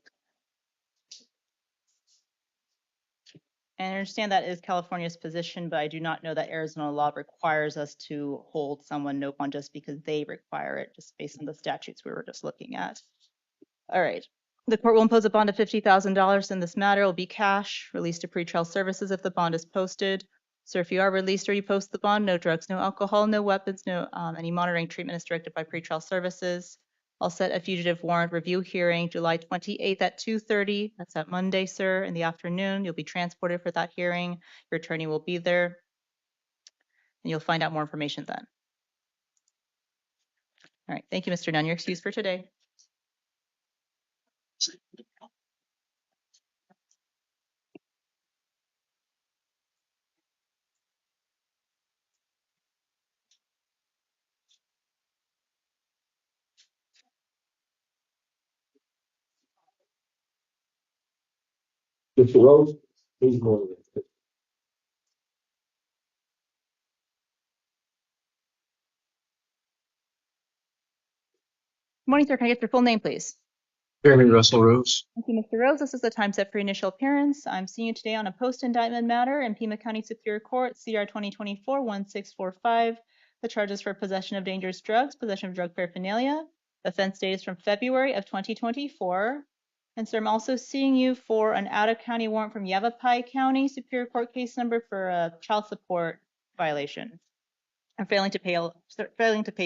And I understand that is California's position, but I do not know that Arizona law requires us to hold someone no bond just because they require it, just based on the statutes we were just looking at. All right. The court will impose a bond of $50,000 in this matter. It will be cash, released to pretrial services if the bond is posted. So if you are released or you post the bond, no drugs, no alcohol, no weapons, no any monitoring treatment is directed by pretrial services. I'll set a fugitive warrant review hearing July 28th at 2:30. That's that Monday, sir, in the afternoon. You'll be transported for that hearing. Your attorney will be there, and you'll find out more information then. All right. Thank you, Mr. Nunn. You're excused for today. Mr. Rose, please go ahead. Good morning, sir. Can I get your full name, please? Jeremy Russell Rose. Thank you, Mr. Rose. This is the time set for your initial appearance. I'm seeing you today on a post-indictment matter in Pima County Superior Court, CR 2024-1645. The charges for possession of dangerous drugs, possession of drug paraphernalia. Offense date is from February of 2024. And sir, I'm also seeing you for an out-of-county warrant from Yavapai County Superior Court case number for a child support violation and failing to pay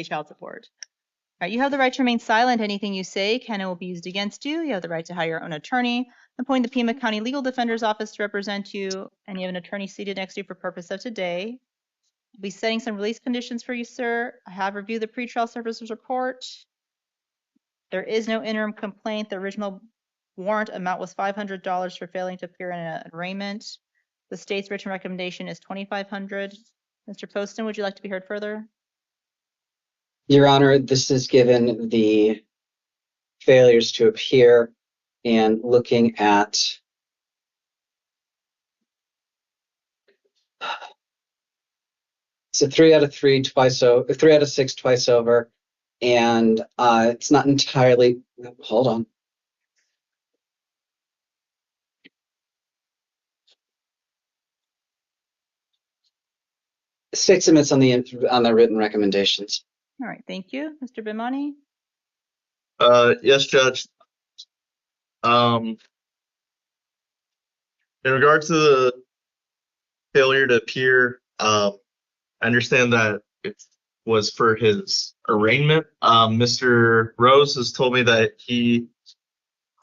child support. All right, you have the right to remain silent. Anything you say can and will be used against you. You have the right to hire your own attorney, appoint the Pima County Legal Defender's Office to represent you, and you have an attorney seated next to you for purpose of today. I'll be setting some release conditions for you, sir. I have reviewed the pretrial services report. There is no interim complaint. The original warrant amount was $500 for failing to appear in an arraignment. The state's written recommendation is $2,500. Mr. Poston, would you like to be heard further? Your Honor, this is given the failures to appear and looking at it's a 3 out of 3 twice over, 3 out of 6 twice over, and it's not entirely. Hold on. The state submits on the written recommendations. All right, thank you. Mr. Bimani? Yes, Judge. In regard to the failure to appear, I understand that it was for his arraignment. Mr. Rose has told me that he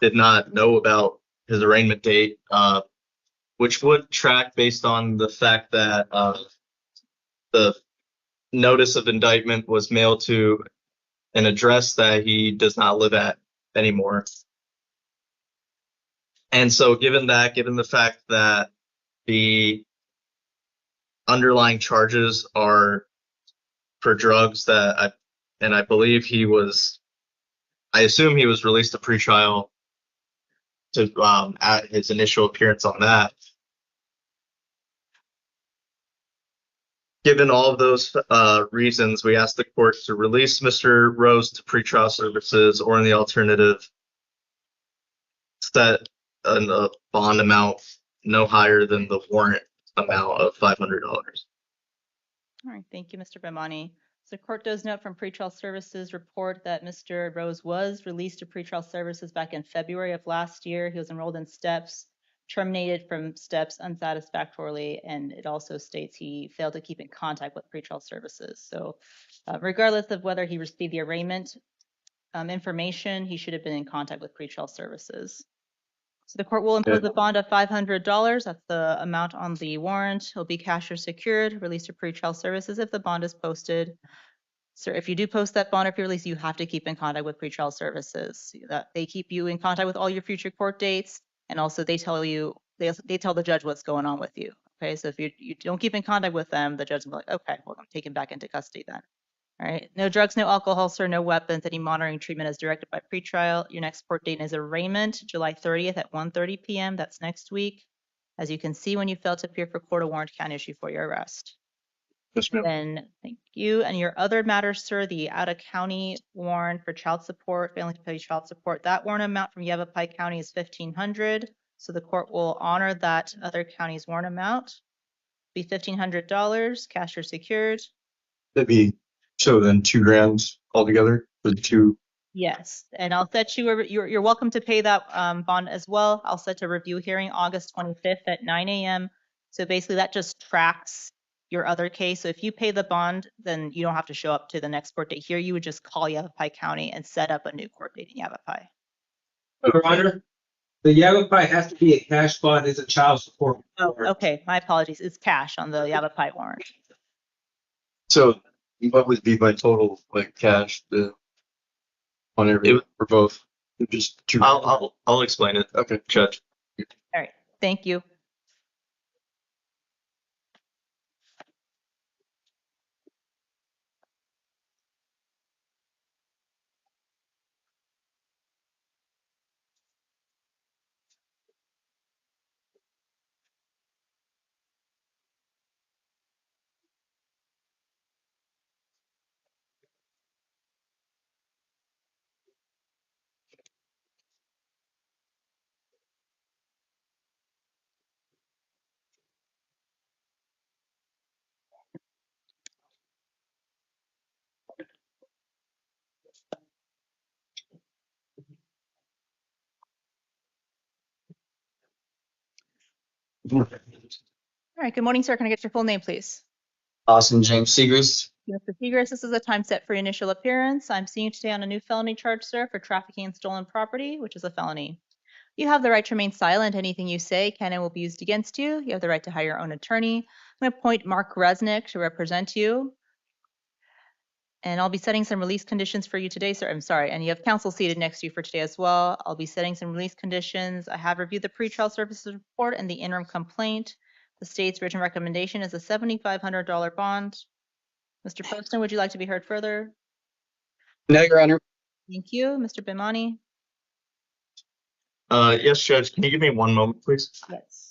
did not know about his arraignment date, which would track based on the fact that the notice of indictment was mailed to an address that he does not live at anymore. And so given the fact that the underlying charges are for drugs that I believe I assume he was released to pretrial to at his initial appearance on that. Given all of those reasons, we ask the court to release Mr. Rose to pretrial services, or in the alternative, set a bond amount no higher than the warrant amount of $500. All right, thank you, Mr. Bimani. So court does note from pretrial services report that Mr. Rose was released to pretrial services back in February of last year. He was enrolled in STEPS, terminated from STEPS unsatisfactorily, and it also states he failed to keep in contact with pretrial services. So regardless of whether he received the arraignment information, he should have been in contact with pretrial services. So the court will impose a bond of $500. That's the amount on the warrant. It'll be cash or secured, released to pretrial services if the bond is posted. So if you do post that bond, if you release, you have to keep in contact with pretrial services. That they keep you in contact with all your future court dates, and also they tell you they tell the judge what's going on with you. Okay, so if you don't keep in contact with them, the judge will be like, okay, well, I'm taking back into custody then. All right, no drugs, no alcohol, sir, no weapons. Any monitoring treatment is directed by pretrial. Your next court date is arraignment, July 30th at 1:30 p.m. That's next week. As you can see, when you fail to appear for court, a warrant can issue for your arrest. Yes, ma'am. Then, thank you. And your other matters, sir, the out-of-county warrant for child support, failing to pay child support, that warrant amount from Yavapai County is $1,500. So the court will honor that other county's warrant amount. Be $1,500, cash or secured. That'd be, so then $2,000 altogether for the two. Yes, and I'll set you're welcome to pay that bond as well. I'll set a review hearing August 25th at 9 a.m. So basically that just tracks your other case. So if you pay the bond, then you don't have to show up to the next court date here. You would just call Yavapai County and set up a new court date in Yavapai. Your Honor, the Yavapai has to be a cash bond as a child support. Oh, okay. My apologies. It's cash on the Yavapai warrant. So what would be my total, like, cash, on every, for both? Just two. I'll explain it. Okay. Judge. All right. Thank you. All right. Good morning, sir. Can I get your full name, please? Austin James Segrist. Mr. Segrist, this is a time set for your initial appearance. I'm seeing you today on a new felony charge, sir, for trafficking in stolen property, which is a felony. You have the right to remain silent. Anything you say can and will be used against you. You have the right to hire your own attorney. I'm going to appoint Mark Resnick to represent you. And I'll be setting some release conditions for you today, sir. I'm sorry. And you have counsel seated next to you for today as well. I'll be setting some release conditions. I have reviewed the pretrial services report and the interim complaint. The state's written recommendation is a $7,500 bond. Mr. Poston, would you like to be heard further? No, Your Honor. Thank you. Mr. Bimani? Yes, Judge. Can you give me one moment, please? Yes.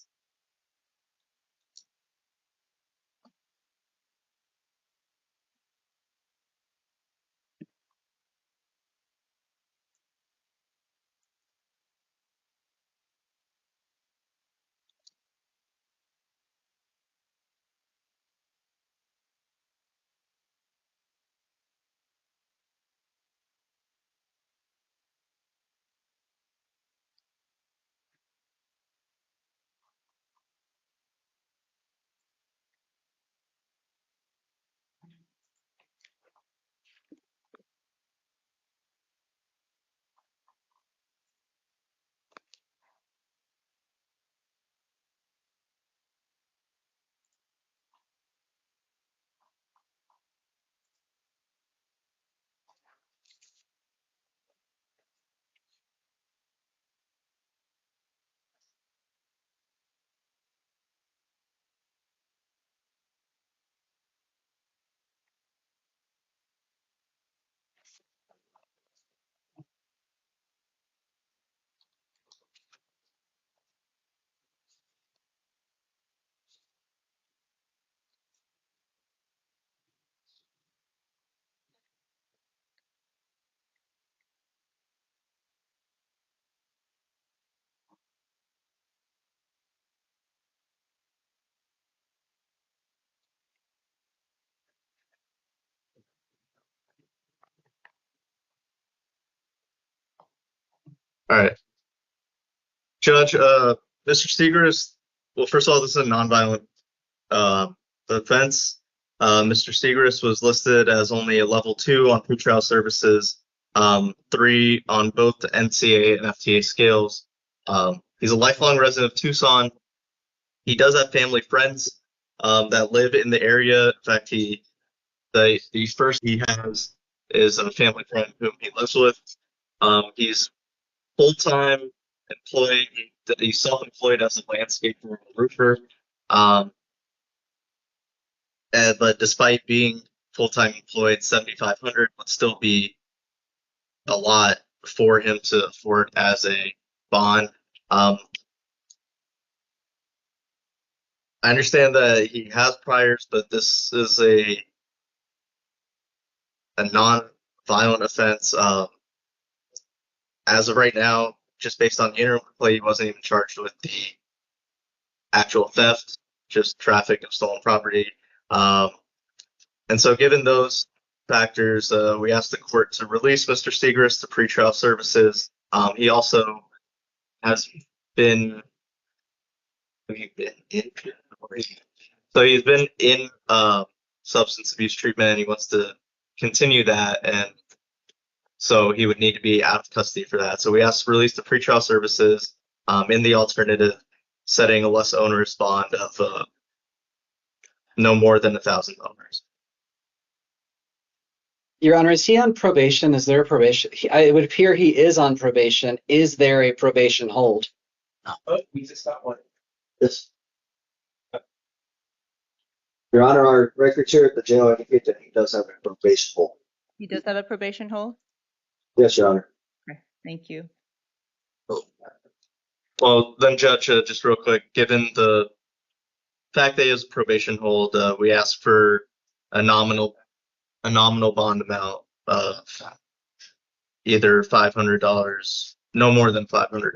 All right. Judge, Mr. Segrist, well, first of all, this is a nonviolent offense. Mr. Segrist was listed as only a level 2 on pretrial services, 3 on both the NCA and FTA scales. He's a lifelong resident of Tucson. He does have family friends that live in the area. In fact, the first he has is a family friend whom he lives with. He's full-time employed. He's self-employed as a landscaper and roofer. But despite being full-time employed, 7,500 would still be a lot for him to afford as a bond. I understand that he has priors, but this is a non-violent offense. As of right now, just based on the interim complaint, he wasn't even charged with the actual theft, just traffic of stolen property. And so given those factors, we asked the court to release Mr. Segrist to pretrial services. He also has been, so he's been in substance abuse treatment, and he wants to continue that, and so he would need to be out of custody for that. So we asked to release to pretrial services, in the alternative, setting a less onerous bond of no more than $1,000. Your Honor, is he on probation? Is there a probation? It would appear he is on probation. Is there a probation hold? We just got one. Yes. Your Honor, our records here at the jail indicate that he does have a probation hold. He does have a probation hold? Yes, Your Honor. Okay, thank you. Well, then, Judge, just real quick, given the fact that he has a probation hold, we asked for a nominal bond amount of either $500, no more than $500.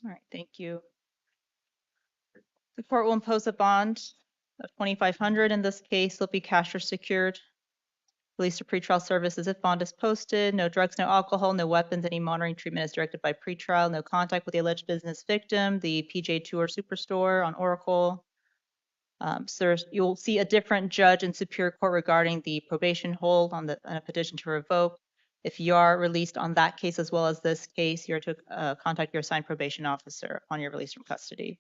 All right, thank you. The court will impose a bond of $2,500. In this case, it'll be cash or secured. Release to pretrial services if bond is posted. No drugs, no alcohol, no weapons. Any monitoring treatment is directed by pretrial. No contact with the alleged business victim, the PJ Tour Superstore on Oracle. So you'll see a different judge in Superior Court regarding the probation hold on a petition to revoke. If you are released on that case as well as this case, you're to contact your assigned probation officer on your release from custody.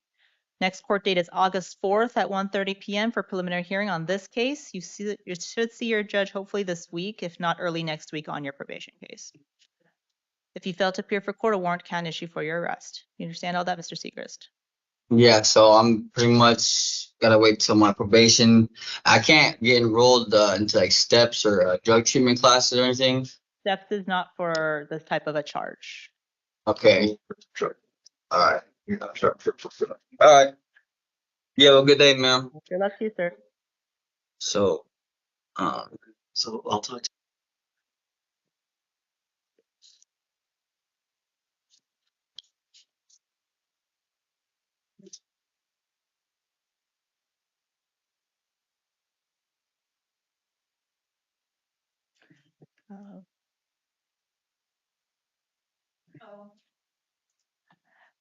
Next court date is August 4th at 1:30 p.m. for preliminary hearing on this case. You should see your judge hopefully this week, if not early next week, on your probation case. If you fail to appear for court, a warrant can issue for your arrest. You understand all that, Mr. Segrist? Yeah, so I'm pretty much gotta wait till my probation. I can't get enrolled into like steps or drug treatment classes or anything. Steps is not for this type of a charge. Okay. Sure. All right. All right. You have a good day, ma'am. Good luck to you, sir. So I'll talk to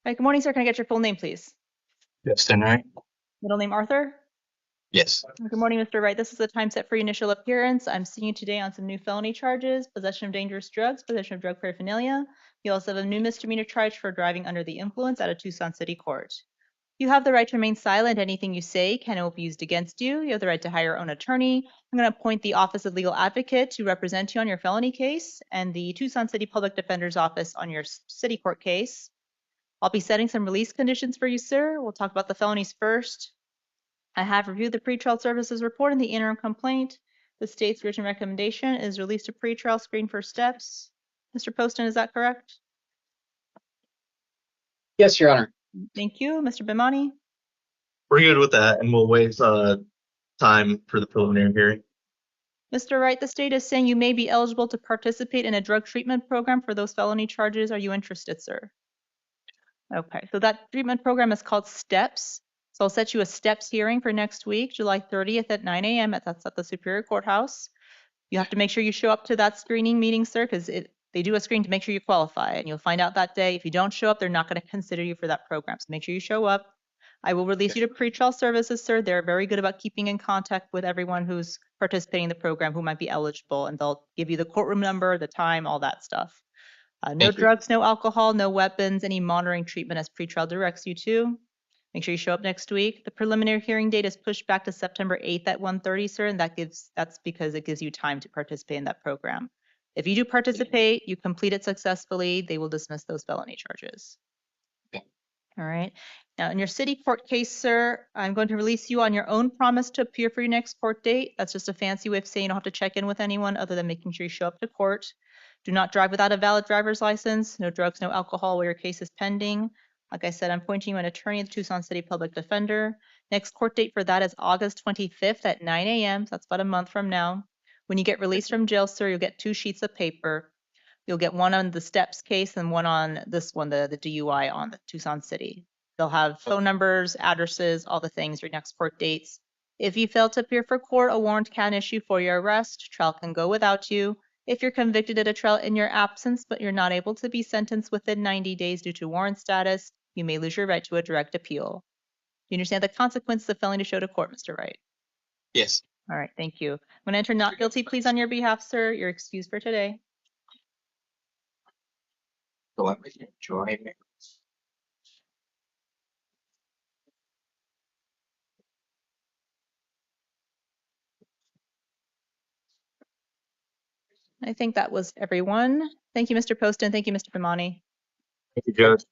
All right, good morning, sir. Can I get your full name, please? Justin, right? Middle name Arthur? Yes. Good morning, Mr. Wright. This is the time set for your initial appearance. I'm seeing you today on some new felony charges, possession of dangerous drugs, possession of drug paraphernalia. You also have a new misdemeanor charge for driving under the influence at a Tucson City Court. You have the right to remain silent. Anything you say can be used against you. You have the right to hire your own attorney. I'm going to appoint the Office of Legal Advocate to represent you on your felony case and the Tucson City Public Defender's Office on your city court case. I'll be setting some release conditions for you, sir. We'll talk about the felonies first. I have reviewed the pretrial services report and the interim complaint. The state's written recommendation is release to pretrial screen for steps. Mr. Poston, is that correct? Yes, Your Honor. Thank you. Mr. Bimani? We're good with that, and we'll waive time for the preliminary hearing. Mr. Wright, the state is saying you may be eligible to participate in a drug treatment program for those felony charges. Are you interested, sir? Okay, so that treatment program is called STEPS. So I'll set you a STEPS hearing for next week, July 30th at 9 a.m. That's at the Superior Courthouse. You have to make sure you show up to that screening meeting, sir, because They do a screen to make sure you qualify, and you'll find out that day. If you don't show up, they're not going to consider you for that program. So make sure you show up. I will release you to pretrial services, sir. They're very good about keeping in contact with everyone who's participating in the program who might be eligible, and they'll give you the courtroom number, the time, all that stuff. No Thank you. drugs, no alcohol, no weapons, any monitoring treatment as pretrial directs you to. Make sure you show up next week. The preliminary hearing date is pushed back to September 8th at 1:30, sir, and that's because it gives you time to participate in that program. If you do participate, you complete it successfully, they will dismiss those felony charges. All right. Now, in your city court case, sir, I'm going to release you on your own promise to appear for your next court date. That's just a fancy way of saying you don't have to check in with anyone other than making sure you show up to court. Do not drive without a valid driver's license. No drugs, no alcohol while your case is pending. Like I said, I'm appointing you an attorney at the Tucson City Public Defender. Next court date for that is August 25th at 9 a.m. So that's about a month from now. When you get released from jail, sir, you'll get 2 sheets of paper. You'll get one on the steps case and one on this one, the DUI on the Tucson City. They'll have phone numbers, addresses, all the things, your next court dates. If you fail to appear for court, a warrant can issue for your arrest. Trial can go without you. If you're convicted at a trial in your absence, but you're not able to be sentenced within 90 days due to warrant status, you may lose your right to a direct appeal. Do you understand the consequences of failing to show to court, Mr. Wright? Yes. All right, thank you. I'm going to enter not guilty pleas on your behalf, sir. You're excused for today. Go out with your enjoyment. I think that was everyone. Thank you, Mr. Poston. Thank you, Mr. Pimani. Thank you, Judge.